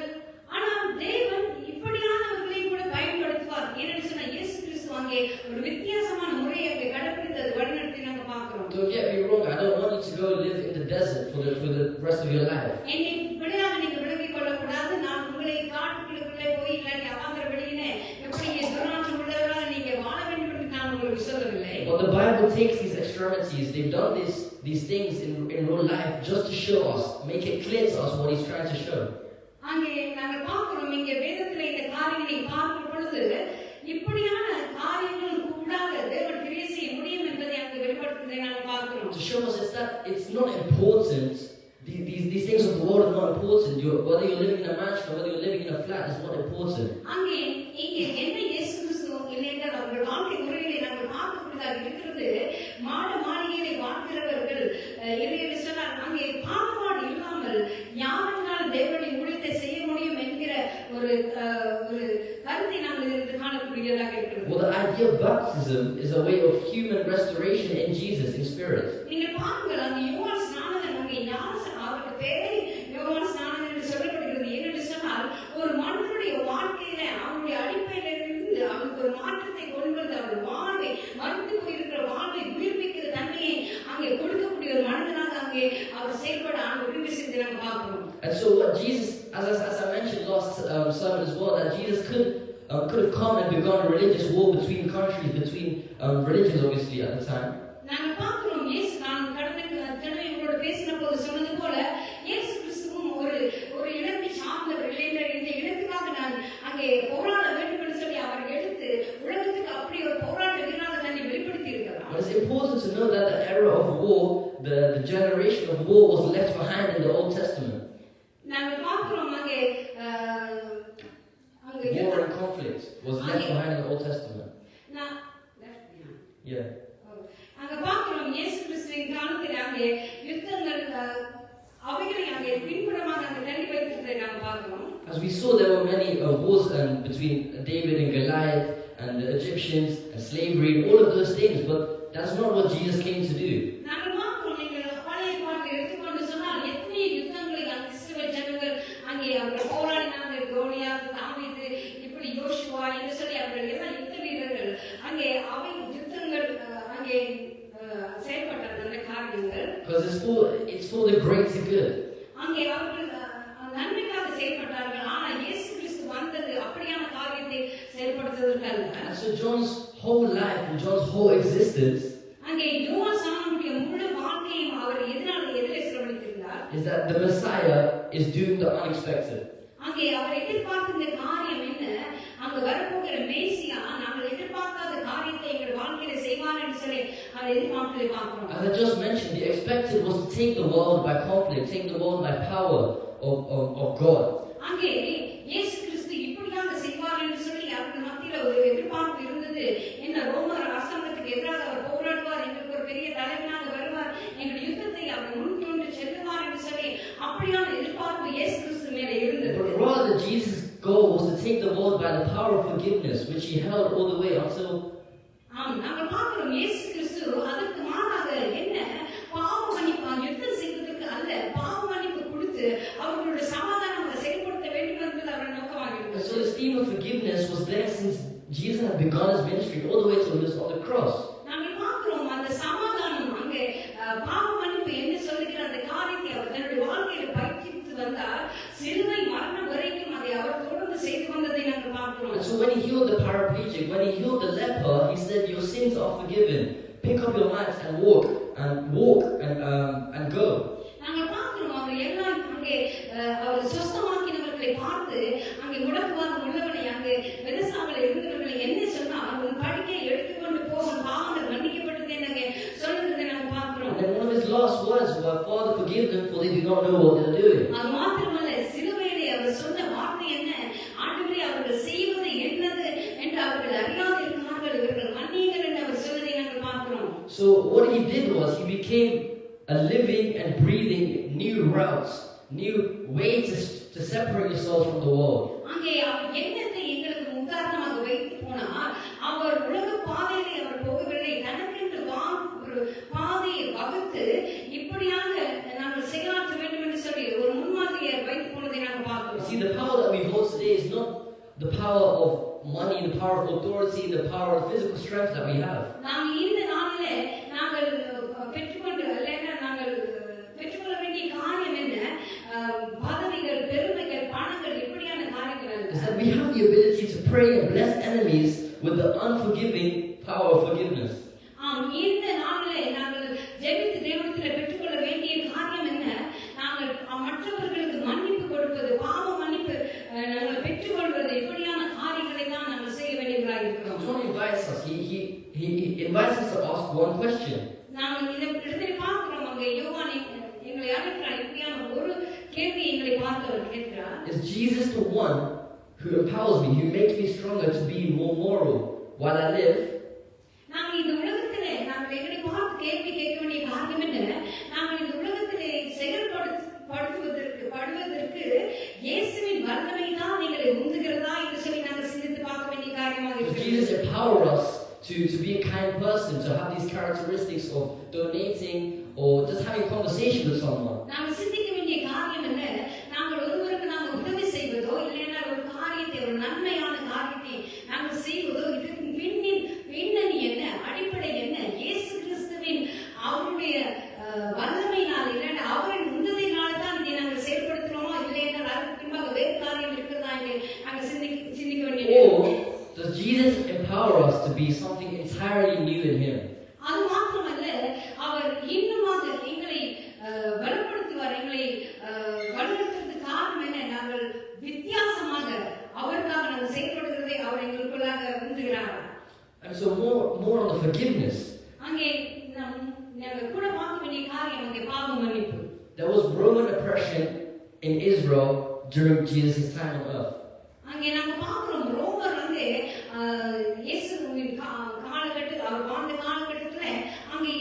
ஆனால் தேவன் இப்படியானவர்களை கூட பயன்படுத்துவார். ஏன்னு சொன்னா இயேசு கிறிஸ்து அங்கே ஒரு வித்தியாசமான முறையை அங்கே கடைபிடித்தது வழிநடத்தி நாங்கள் பார்க்கிறோம். Don't get me wrong, I don't want you to go live in the desert for the rest of your life. என்னை இப்படியாக நீங்கள் விலகிக் கொள்ளக்கூடாது. நான் உங்களை காட்டுக்குள்ளே போய் இல்லாட்டி அவாந்திர வெளியிலே எப்படி துர்நாற்றம் உள்ளவர்களாக நீங்க வாழ வேண்டும் என்று நான் உங்களுக்கு சொல்லவில்லை. But the Bible takes these extremities, they've done these things in real life just to show us, make it clear to us what he's trying to show. அங்கே நாங்கள் பார்க்கிறோம் இங்கே வேதத்திலே இந்த காரியங்களை பார்க்கும் பொழுது இப்படியான காரியங்களுக்கு உள்ளாக தேவன் கிரியை செய்ய முடியும் என்பதை அங்கே வெளிப்படுத்துவதை நாங்கள் பார்க்கிறோம். To show us that it's not important. These things of the world are not important. Whether you're living in a mansion or whether you're living in a flat is not important. அங்கே இங்கே என்ன இயேசு கிறிஸ்து இல்லையென்றால் அவர்கள் வாழ்க்கை முறையிலே நாங்கள் பார்க்கக்கூடியதாக இருக்கிறது. மாளிகையிலே வாழ்கிறவர்கள் இல்லை சொன்னால் அங்கே பாகுபாடு இல்லாமல் யாரென்றால் தேவனுடைய ஊழியத்தை செய்ய முடியும் என்கிற ஒரு கருத்தை நாங்கள் இருந்து காணக்கூடியதாக இருக்கிறது. Well, the idea of baptism is a way of human restoration in Jesus in spirit. நீங்கள் பாருங்கள் அங்கே யோவான் ஸ்நானகன் அங்கே அவருக்கு பேரை யோவான் ஸ்நானகன் என்று சொல்லப்படுகிறது. ஏனென்று சொன்னால் ஒரு மனிதனுடைய வாழ்க்கையில அவனுடைய அடிப்படையிலிருந்து அவனுக்கு ஒரு மாற்றத்தை கொண்டு வந்து அவர் வாழ்வை மறுத்து போயிருக்கிற வாழ்வை உயிர்ப்பிக்கிற தன்மையை அங்கே கொடுக்கக்கூடிய ஒரு மனிதனாக அங்கே அவர் செயல்பட உரிமை செஞ்சு நம்ம பார்க்கிறோம். And so what Jesus, as I mentioned last sermon as well, that Jesus could have come and begun a religious war between countries, between religions obviously at the time. நாங்கள் பார்க்கிறோம் இயேசு நான் கடந்த உங்களோட பேசின போது சொன்னது போல இயேசு கிறிஸ்துவும் ஒரு இடத்தை சார்ந்தவர் இல்லை. இந்த இடத்துக்காக நான் அங்கே போராட வேண்டும் என்று சொல்லி அவர் எடுத்து உலகத்துக்கு அப்படி ஒரு போராட்ட வீரனாக தன்னை வெளிப்படுத்தி இருக்கிறார். But it's important to know that the era of war, the generation of war was left behind in the Old Testament. நாங்கள் பார்க்கிறோம் அங்கே War and conflict was left behind in the Old Testament. Yeah. அங்க பார்க்கிறோம் இயேசு கிறிஸ்துவின் காலத்தில் அங்கே யுத்தங்கள் அவைகளை அங்கே பின்புறமாக அங்கே தள்ளி வைத்திருந்ததை நாம் பார்க்கிறோம். As we saw, there were many wars between David and Goliath and the Egyptians and slavery and all of those things, but that's not what Jesus came to do. நாங்கள் பார்க்கிறோம் நீங்கள் பழைய பாட்டை எடுத்துக்கொண்டு சொன்னால் எத்தனை யுத்தங்களை அந்த இஸ்ரவேல் ஜனங்கள் அங்கே அவர்கள் போராடினாங்க. கோலியாத், தாவீது, இப்படி யோசுவா என்று சொல்லி அவர்கள் எல்லாம் யுத்த வீரர்கள் அங்கே அவை யுத்தங்கள் அங்கே செயல்பட்டார்கள் அந்த காரியங்கள். Because it's for the greater good. அங்கே அவர்கள் நன்மைக்காக செயல்பட்டார்கள். ஆனால் இயேசு கிறிஸ்து வந்தது அப்படியான காரியத்தை செயல்படுத்துவதற்கல்ல. And so John's whole life and John's whole existence அங்கே யோவான் ஸ்நானனுடைய முழு வாழ்க்கையும் அவர் எதிலே செலவழித்திருந்தார். is that the Messiah is doing the unexpected. அங்கே அவர் எதிர்பார்க்கிற காரியம் என்ன? அங்க வரப்போகிற மேசியா நாங்கள் எதிர்பார்க்காத காரியத்தை எங்கள் வாழ்க்கையில செய்வார் என்று சொல்லி அவர் எதிர்பார்ப்பதை பார்க்கிறோம். As I just mentioned, the expected was to take the world by conflict, take the world by power of God. அங்கே இயேசு கிறிஸ்து இப்படியாக செய்வார் என்று சொல்லி அவர்கள் மத்தியில ஒரு எதிர்பார்ப்பு இருந்தது. என்ன ரோமர் அரசாங்கத்துக்கு எதிராக அவர் போராடுவார், எங்களுக்கு ஒரு பெரிய தலைவனாக வருவார், எங்கள் யுத்தத்தை அவர் முன்கொண்டு செல்லுவார் என்று சொல்லி அப்படியான எதிர்பார்ப்பு இயேசு கிறிஸ்து மேலே இருந்தது. But rather, Jesus' goal was to take the world by the power of forgiveness, which he held all the way until. நாங்கள் பார்க்கிறோம் இயேசு கிறிஸ்து அதற்கு மாறாக என்ன theme of forgiveness was there since Jesus had begun his ministry all the way till he was on the cross. நாங்கள் பார்க்கிறோம் அந்த சமாதானம் அங்கே பாவ மன்னிப்பு என்று சொல்லுகிற அந்த காரியத்தை அவர் தன்னுடைய வாழ்க்கையில பயிற்சித்து வந்தார். சிலுவை மரணம் வரைக்கும் அதை அவர் தொடர்ந்து செய்து வந்ததை நாங்கள் பார்க்கிறோம். And so when he healed the paraplegic, when he healed the leper, he said, "Your sins are forgiven. Pick up your mats and walk and go." நாங்கள் பார்க்கிறோம் அவர் எல்லாம் அங்கே அவர் சுஸ்தமாக்கினவர்களை பார்த்து அங்கே முடக்குவாதம் உள்ளவனை அங்கே வெதசாவில் இருந்தவர்களை என்ன சொன்னார், உன் படிக்கையை எடுத்துக்கொண்டு போகும் பாவங்கள் மன்னிக்கப்பட்டது என்று சொல்லுகிறதை நாங்கள் பார்க்கிறோம். And one of his last words was, "Father, forgive them, for they do not know what they are doing." அது மாத்திரமல்ல, சிலுவையிலே அவர் சொன்ன வார்த்தை என்ன, ஆண்டவரே அவர்கள் செய்வது என்னது என்று அவர்கள் அறியாது இருக்கிறார்கள், இவர்கள் மன்னியுங்கள் என்று அவர் சொன்னதை நாங்கள் பார்க்கிறோம். So what he did was he became a living and breathing new routes, new ways to separate yourselves from the world. அங்கே அவர் என்னத்தை எங்களுக்கு உதாரணமாக வைத்து போனார், அவர் உலக பாதையிலே அவர் போகவில்லை, தனக்கென்று ஒரு பாதையை வகுத்து இப்படியாக நாங்கள் செயலாற்ற வேண்டும் என்று சொல்லி ஒரு முன்மாதிரியை வைத்து போனதை நாங்கள் பார்க்கிறோம். See, the power that we hold today is not the power of money, the power of authority, the power of physical strength that we have. நாம் இந்த நாளிலே நாங்கள் பெற்றுக்கொண்டு அல்ல நாங்கள் பெற்றுக்கொள்ள வேண்டிய காரியம் என்ன, பதவிகள், பெருமைகள், பணங்கள், இப்படியான காரியங்கள் அல்ல. Is that we have the ability to pray and bless enemies with the unforgiving power of forgiveness. இந்த நாளிலே நாங்கள் ஜெபித்து தேவனிடத்தில் பெற்றுக்கொள்ள வேண்டிய காரியம் என்ன, நாங்கள் மற்றவர்களுக்கு மன்னிப்பு கொடுப்பது, பாவ மன்னிப்பு நாங்கள் பெற்றுக்கொள்வது, இப்படியான காரியங்களை தான் நாங்கள் செய்ய வேண்டியவர்களாக இருக்கிறோம். John invites us. He invites us to ask one question. நாங்கள் இந்த இடத்துல பார்க்கிறோம், அங்கே யோவான் எங்களை அழைக்கிறார், இப்படியான ஒரு கேள்வி எங்களை பார்த்து அவர் கேட்கிறார். Is Jesus the one who empowers me, who makes me stronger to be more moral while I live? நாங்கள் இந்த உலகத்திலே நாங்கள் எங்களை பார்த்து கேள்வி கேட்க வேண்டிய காரியம் என்ன, நாங்கள் இந்த உலகத்திலே செயல்படுவதற்கு இயேசுவின் வல்லமை தான் எங்களை உந்துகிறதா என்று சொல்லி நாங்கள் சிந்தித்து பார்க்க வேண்டிய காரியமாக Does இருக்கிறது. Jesus empower us to be a kind person, to have these characteristics of donating or just having conversation with someone? நாங்கள் சிந்திக்க வேண்டிய காரியம் என்ன, நாங்கள் ஒருவருக்கு நாங்கள் உதவி செய்வதோ இல்லைன்னா ஒரு காரியத்தை, ஒரு நன்மையான காரியத்தை நாங்கள் செய்வதோ, இதற்கு பின்னணி என்ன, அடிப்படை என்ன, இயேசு கிறிஸ்துவின் அவருடைய வல்லமையினால் இல்லைன்னா அவரின் உந்ததியினால் தான் இதை நாங்கள் செயல்படுத்துகிறோமா, இல்லைன்னா அதற்கு பின்பாக வேறு காரியம் இருக்கிறதா என்று நாங்கள் சிந்திக்க வேண்டிய. Or does Jesus empower us to be something entirely new in Him? அது மாத்திரமல்ல, அவர் இன்னுமாக எங்களை பலப்படுத்துவார், எங்களை வழிநடத்துவதற்கு காரணம் என்ன, நாங்கள் வித்தியாசமாக அவருக்காக நாங்கள் செயல்படுகிறதை அவர் எங்களுக்குள்ளாக உந்துகிறார். And so more on the forgiveness. அங்கே நாங்கள் கூட பார்க்க வேண்டிய காரியம் அங்கே பாவ மன்னிப்பு. There was Roman oppression in Israel during Jesus' time on earth. அங்கே நாங்கள் பார்க்கிறோம், ரோமர் வந்து இயேசுவின் காலகட்டத்தில் அவர் வாழ்ந்த காலகட்டத்தில் அங்கே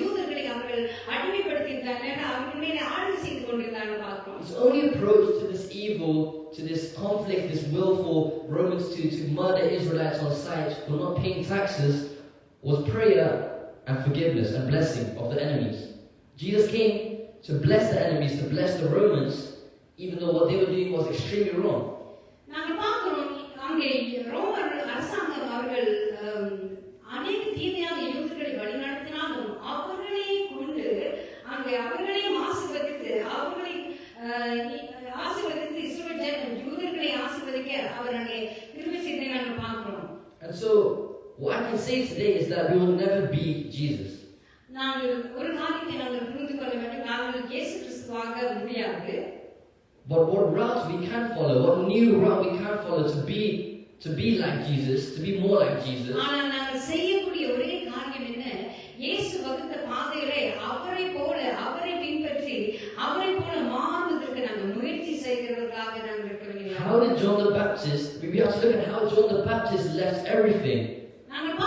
யூதர்களை அவர்கள் அடிமைப்படுத்தியிருந்தாங்க, அவர்கள் மேலே ஆளுகை செய்து கொண்டிருந்தாங்க பார்க்கிறோம். His only approach to this evil, to this conflict, this will for Romans to murder Israelites on sight for not paying taxes, was prayer and forgiveness and blessing of the enemies. Jesus came to bless the enemies, to bless the Romans, even though what they were doing was extremely wrong. நாங்கள் பார்க்கிறோம், அங்கே ரோமர் அரசாங்கம் அவர்கள் அநேக தீமையான யூதர்களை வழிநடத்தினாலும் அவர்களை கொண்டு அங்கே அவர்களையும் ஆசீர்வதித்து இஸ்ரவேல் யூதர்களை ஆசீர்வதிக்க அவர் அங்கே கிருபை செய்ததை நாங்கள் பார்க்கிறோம். And so what I can say today is that we will never be Jesus. நாங்கள் ஒரு காரியத்தை நாங்கள் புரிந்து கொள்ள வேண்டும், நாங்கள் இயேசு கிறிஸ்துவாக முடியாது. But what route we can follow, what new route we can follow to be like Jesus, to be more like Jesus. ஆனால் நாங்கள் செய்யக்கூடிய ஒரே காரியம் என்ன, இயேசு வகுத்த பாதையிலே அவரை பின்பற்றி அவரை போல மாறுவதற்கு நாங்கள் முயற்சி செய்கிறவர்களாக நாங்கள் இருக்க வேண்டும். How did John the Baptist, we have to look at how John the Baptist left everything. நாங்கள்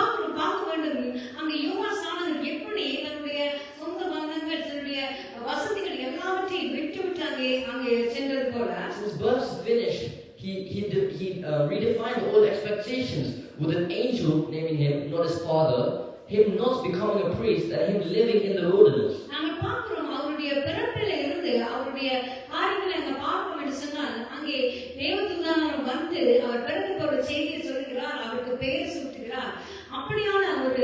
பார்க்க வேண்டும், அங்கே யோவான் ஸ்நானகன் எப்படி தன்னுடைய சொந்த பந்தங்கள், தன்னுடைய வசதிகள் எல்லாவற்றையும் விட்டு அங்கே சென்றது போல. Since birth finished, he redefined all expectations with an angel naming him, not his father, him not becoming a priest, and him living in the wilderness. நாங்கள் பார்க்கிறோம், அவருடைய பிறப்பில இருந்து அவருடைய காரியங்களை அங்கே பார்ப்போம் என்று சொன்னால் அங்கே தேவதூதனான அவர் வந்து அவர் பிறக்க போற செய்தியை சொல்லுகிறார், அவருக்கு பெயர் சூட்டுகிறார். அப்படியான ஒரு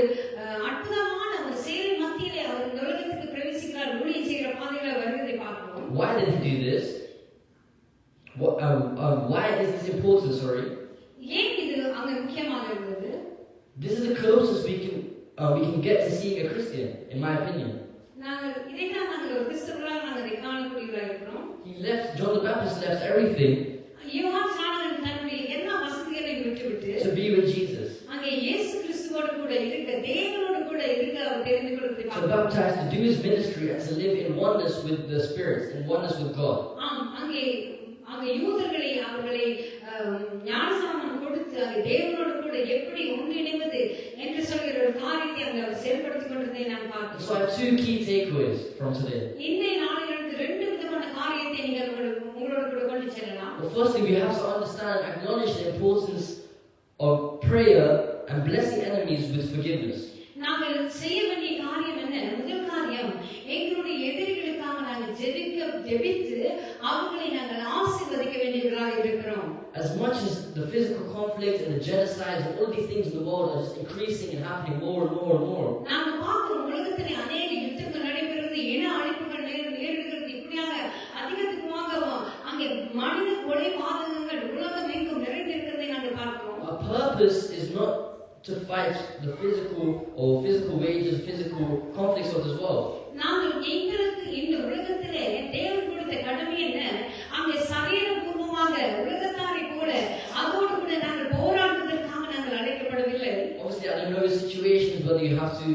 அற்புதமான ஒரு செயல் மத்தியிலே அவர் இந்த உலகத்துக்கு பிரவேசிக்கிறார், ஊழியம் செய்கிற பாதையில வருவதை பார்க்கிறோம். Why did he do this? Why is this important? Sorry. ஏன் இது அங்க முக்கியமாக இருந்தது? This is the closest we can get to seeing a Christian, in my opinion. நாங்கள் இதைத்தான் நாங்கள் ஒரு கிறிஸ்தவர்களாக நாங்கள் இதை காணக்கூடியவர்களாக இருக்கிறோம். John the Baptist left everything யோவான் ஸ்நானகன் தன்னுடைய எல்லா வசதிகளையும் விட்டுவிட்டு to be with Jesus, அங்கே இயேசு கிறிஸ்துவோடு கூட இருக்க, தேவனோடு கூட இருக்க அவர் தெரிந்து கொள்வதை to பார்க்கிறோம். baptize, to do his ministry, and to live in oneness with the Spirit, in oneness with God. அங்கே யூதர்களை அவர்களை ஞானஸ்நானம் கொடுத்து அங்கே தேவனோடு கூட எப்படி ஒன்றிணைவது என்று சொல்கிற ஒரு காரியத்தை அங்கே அவர் செயல்படுத்திக் கொண்டதை நாம் பார்க்கிறோம். So I have two key takeaways from today. இன்றைய நாளிலிருந்து ரெண்டு விதமான காரியத்தை நீங்கள் உங்களோட கூட கொண்டு செல்லலாம். Well, firstly, we have to understand, acknowledge the importance of prayer and blessing enemies with forgiveness. நாங்கள் செய்ய வேண்டிய காரியம் என்ன? முதல் காரியம், எங்களுடைய எதிரிகளுக்காக நாங்கள் ஜெபித்து அவர்களை நாங்கள் ஆசீர்வதிக்க வேண்டியவர்களாக இருக்கிறோம். As much as the physical conflict and the genocides and all these things in the world are just increasing and happening more and more and more. நாங்கள் பார்க்கிறோம் உலகத்திலே அநேக யுத்தங்கள் நடைபெறுவது, இன அழிப்புகள் நேரிடுகிறது, இப்படியாக அதிகமாக அங்கே மனித கொலைபாதகங்கள் உலகம் எங்கும் நிறைந்திருக்கிறதை நாங்கள் பார்க்கிறோம். Our purpose is not to fight the physical wages, physical conflicts of this world. நாங்கள் எங்களுக்கு இந்த உலகத்திலே தேவன் கொடுத்த கடமை என்ன? அங்கே சரீரபூர்வமாக உலகத்தாரை போல அதோடு கூட நாங்கள் போராடுவதற்காக நாங்கள் அழைக்கப்படவில்லை. Obviously, I don't know your situations, whether you have to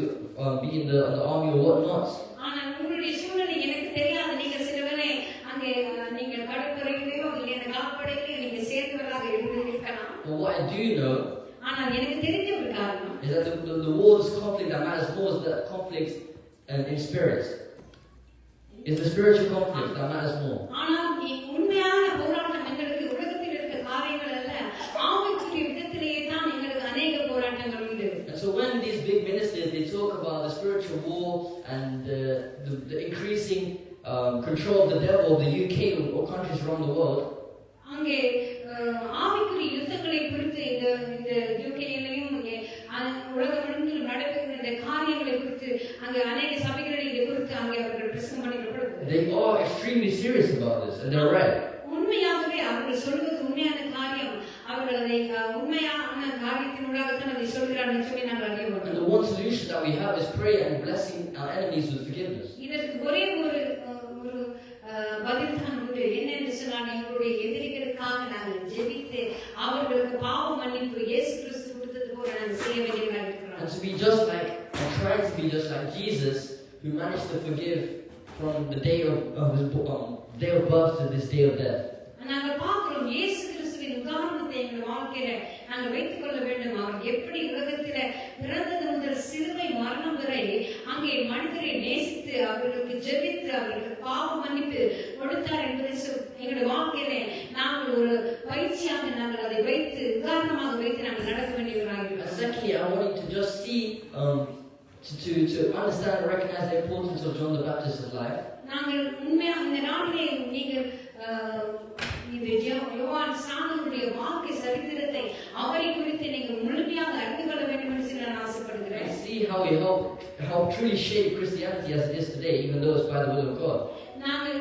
be in the army or whatnot. ஆனால் உங்களுடைய சூழ்நிலை எனக்கு தெரியாது. நீங்கள் சிலவேளை அங்கே நீங்கள் கடற்படையிலேயோ இல்லை அந்த காப்படையிலேயோ நீங்கள் சேர்ந்தவர்களாக இருக்கலாம். But what I do know ஆனால் எனக்கு தெரிஞ்ச ஒரு காரணம் is that the war's conflict that matters more is the conflict in spirit. It's the spiritual conflict that matters more. ஆனால் உண்மையான போராட்டம் எங்களுக்கு உலகத்தில் இருக்க காரியங்கள் அல்ல, ஆவிக்குரிய விதத்திலேயே தான் எங்களுக்கு அநேக போராட்டங்கள் உண்டு. And so when these big ministers, they talk about the spiritual war and the increasing control of the devil of the UK or countries around the world, அங்கே ஆவிக்குரிய யுத்தங்களை குறித்து இந்த யூகேலையும் உலகமெங்கிலும் நடைபெறுகிற இந்த காரியங்களை குறித்து அங்கே அநேக சபைகளில் இதை குறித்து அங்கே அவர்கள் பிரசங்கம் பண்ணிக்கப்படுகிறது. they are extremely serious about this, and they're right. உண்மையாகவே அவர்கள் சொல்வது உண்மையான காரியம். அவர்கள் அதை உண்மையான காரியத்தினூடாகத்தான் அதை சொல்கிறார்கள் சொல்லி நாங்கள் அறிய And வேண்டும். the one solution that we have is prayer and blessing our enemies with forgiveness. இதற்கு ஒரே ஒரு பதில் தான் உண்டு. என்னென்று சொன்னால், எங்களுடைய எதிரிகளுக்காக நாங்கள் ஜெபித்து அவர்களுக்கு பாவ மன்னிப்பு இயேசு கிறிஸ்து கொடுத்தது போல நாங்கள் செய்ய வேண்டியவர்களாக இருக்கிறோம். And to be just like, or try to be just like Jesus, who managed to forgive from the day of his day of birth to this day of death. நாங்கள் பார்க்கிறோம் இயேசு கிறிஸ்துவின் உதாரணத்தை எங்கள் வாழ்க்கையில நாங்கள் வைத்துக் கொள்ள வேண்டும். அவர் எப்படி உலகத்தில பிறந்தது முதல் சிலுவை மரணம் வரை அங்கே மனிதரை நேசித்து அவர்களுக்கு ஜெபித்து அவர்களுக்கு பாவ மன்னிப்பு கொடுத்தார் என்பதை எங்களுடைய வாழ்க்கையில நாங்கள் ஒரு பயிற்சியாக நாங்கள் அதை வைத்து உதாரணமாக வைத்து நாங்கள் நடக்க வேண்டியவர்களாக இருக்கிறோம். Secondly, I want you to just see, to understand and recognize the importance of John the Baptist's life. நாங்கள் உண்மையாக இந்த நாட்டிலே நீங்கள் இது யோவான் ஸ்நானகனுடைய வாழ்க்கை சரித்திரத்தை அவரை குறித்து நீங்கள் முழுமையாக அறிந்து கொள்ள வேண்டும் என்று நான் ஆசைப்படுகிறேன். See how he helped truly shape Christianity as it is today, even though it's by the will of God. நாங்கள்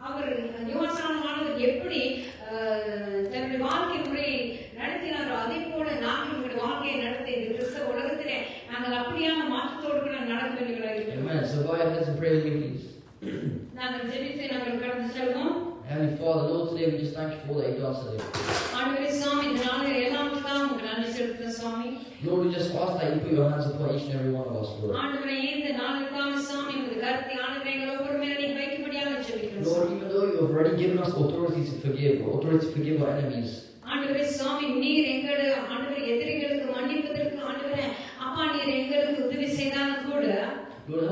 அவர் யோவான் ஸ்நானகன் எப்படி தன்னுடைய வாழ்க்கை முறையை நடத்தினாரோ அதே போல நாங்கள் எங்களுடைய வாழ்க்கையை நடத்த இந்த கிறிஸ்தவ உலகத்திலே நாங்கள் அப்படியான மாற்றத்தோடு கூட நடக்க வேண்டியவர்களாக இருக்கிறோம். Amen. So bow your heads and pray with me, please. நாங்கள் ஜெபித்து நாங்கள் கடந்து செல்வோம். Heavenly Father, Lord, today we just thank you for all that you've done today. ஆண்டவரே சுவாமி, இந்த நாளில் எல்லாத்துக்காக உங்களுக்கு நன்றி செலுத்துகிறோம் சுவாமி. Lord, we just ask that you put your hands upon each and every one of us, Lord. ஆண்டவரே இந்த நாளுக்காக சுவாமி உங்களுடைய கருத்தை ஆண்டவரே எங்கள் ஒவ்வொரு மேலும் நீங்க வைக்கும்படியாக ஜெபிக்கிறோம். Lord, even though you have already given us authority to forgive, or authority to forgive our enemies, ஆண்டவரே சுவாமி, நீர் எங்களுடைய ஆண்டவரே எதிரிகளுக்கு மன்னிப்பதற்கு ஆண்டவரே அப்பா நீர் எங்களுக்கு உதவி செய்தாலும் கூட Lord,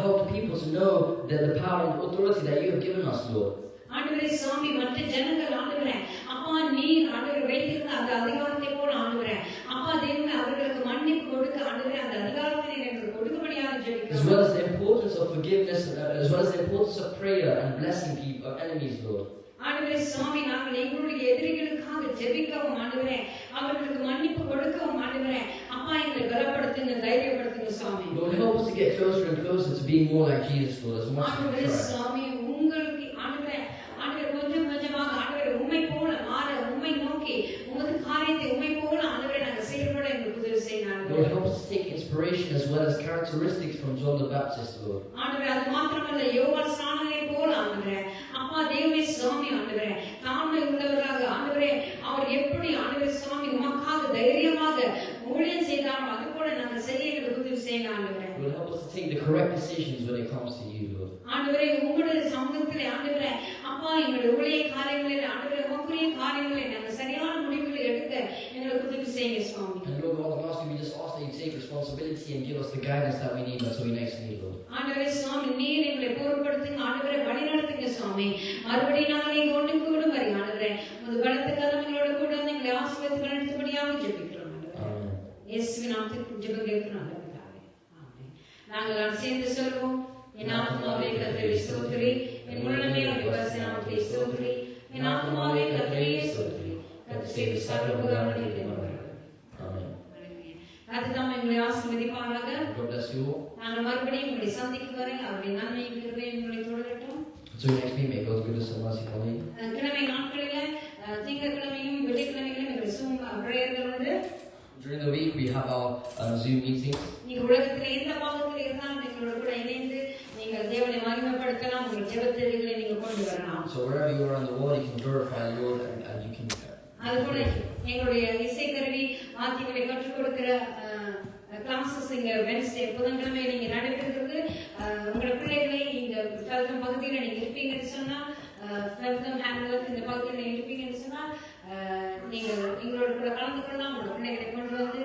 help the people to know that the power and authority that you have given us, Lord. ஆண்டவரே சுவாமி, மற்ற ஜனங்கள் ஆண்டவரே அப்பா நீர் ஆண்டவர் வைத்திருந்த அந்த அதிகாரத்தை போல ஆண்டவரே அப்பா தேவனே அவர்களுக்கு மன்னிப்பு கொடுக்க ஆண்டவரே அந்த அதிகாரத்தை எங்களுக்கு கொடுக்கும்படியாக ஜெபிக்கிறோம். As well as the importance of forgiveness, as well as the importance of prayer and blessing people, enemies, Lord. ஆண்டவரே சுவாமி நாங்கள் எங்களுடைய எதிரிகளுக்காக ஜெபிக்கவும் ஆண்டவரே, அவர்களுக்கு மன்னிப்பு கொடுக்கவும் ஆண்டவரே, அப்பா எங்களை பலப்படுத்துங்க, தைரியப்படுத்துங்க சுவாமி. Lord, help us to get closer and closer to being more like Jesus, Lord, as much as we ஆண்டவரே try. சுவாமி, உங்களுக்கு ஆண்டவரே கொஞ்சம் கொஞ்சமாக ஆண்டவரே உம்மை போல மாற, உம்மை நோக்கி உமது காரியத்தை உம்மை போல ஆண்டவரே நாங்கள் செயல்பட எங்களுக்கு உதவி செய்யுங்க Lord, ஆண்டவரே. help us to take inspiration as well as characteristics from John the Baptist, Lord. ஆண்டவரே அது மாத்திரமல்ல, யோவான் ஸ்நானனை போல ஆண்டவரே, அப்பா தேவனே சுவாமி ஆண்டவரே, தாழ்மை உள்ளவராக ஆண்டவரே, அவர் எப்படி ஆண்டவரே சுவாமி உமக்காக தைரியமாக ஊழியம் செய்தாரோ அது போல நாங்கள் செய்ய எங்களுக்கு உதவி செய்யுங்க ஆண்டவரே. Lord, help us to take the correct decisions when it comes to you, Lord. ஆண்டவரே உங்களுடைய சமூகத்திலே ஆண்டவரே, அப்பா எங்களுடைய ஊழிய காரியங்களில் ஆண்டவரே உங்களுடைய காரியங்களை நாங்கள் சரியான முடிவுகளை எடுக்க எங்களுக்கு உதவி செய்யுங்க சுவாமி. And Lord, all lastly, we just ask that you take responsibility and give us the guidance that we need until we next meet, Lord. ஆண்டவரே சுவாமி, நீர் எங்களை பொறுப்படுத்துங்க ஆண்டவரே, வழி நடத்துங்க சுவாமி. மறுபடியும் நாங்கள் இங்கே ஒன்று கூடும் வரை ஆண்டவரே, உமது பலத்த கதவுகளோட கூட வந்து எங்களை ஆசீர்வதித்து நடத்தும்படியாக ஜெபிக்கிறோம் ஆண்டவரே. Amen. இயேசுவின் நாமத்தில் ஜெபம் கேட்கிறோம் நல்ல பிதாவே. ஆமென். நாங்கள் சேர்ந்து சொல்வோம். என் ஆத்துமாவே கர்த்தரை ஸ்தோத்திரி, என் உள்ளமே உம்முடைய பரிசுத்த நாமத்தை ஸ்தோத்திரி, என் ஆத்துமாவே கர்த்தரை ஸ்தோத்திரி, கர்த்தர் செய்த சகல உபகாரங்களையும் மறவாதே. Amen. கர்த்தர் தாமே உங்களை ஆசீர்வதிப்பாராக. God bless you all. நாங்கள் மறுபடியும் உங்களை சந்திக்கும் வரை அவருடைய நன்மை கிருபை உங்களை தொடரட்டும். So next week, may God's goodness and mercy follow you. கிழமை நாட்களில திங்கட்கிழமையும் வெள்ளிக்கிழமைகளும் எங்கள் Zoom பிரேயர்கள் உண்டு. During the week, we have our Zoom meetings. நீங்க உலகத்துல எந்த பாகத்துல இருந்தாலும் எங்களோட கூட இணைந்து நீங்கள் தேவனை மகிமைப்படுத்தலாம், உங்கள் ஜெபத்தேவைகளை நீங்க கொண்டு வரலாம். So wherever you are in the world, you can glorify the Lord and you can. அதுபோல எங்களுடைய இசைக்கருவி வாத்தியங்களை கற்றுக் கொடுக்கிற கிளாஸஸ் இங்க வென்ஸ்டே புதன்கிழமை நீங்க நடைபெறுகிறது. உங்களோட பிள்ளைகளை இங்க ஃபெல்தம் பகுதியில் நீங்க இருப்பீங்கன்னு சொன்னா, ஃபெல்தம் ஹேண்ட்லர் இந்த பகுதியில் நீங்க இருப்பீங்கன்னு சொன்னா, நீங்கள் எங்களோட கூட கலந்து கொள்ளலாம். உங்களோட பிள்ளைகளை கொண்டு வந்து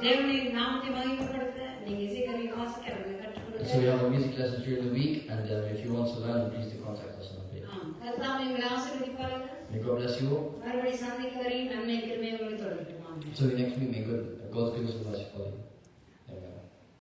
தேவனை நாமத்தை மகிமைப்படுத்த நீங்க இசைக்கருவி வாசிக்க கற்றுக் கொடுக்க. So we have a music lesson during the week, and if you want to learn, please do contact us on the page. கர்த்தாவே உங்களை ஆசீர்வதிப்பாராக. May God bless you all. மறுபடியும் சந்திக்கும் வரை நன்மை கிருபை உங்களை தொடரட்டும். So next week, may God's goodness and mercy follow you.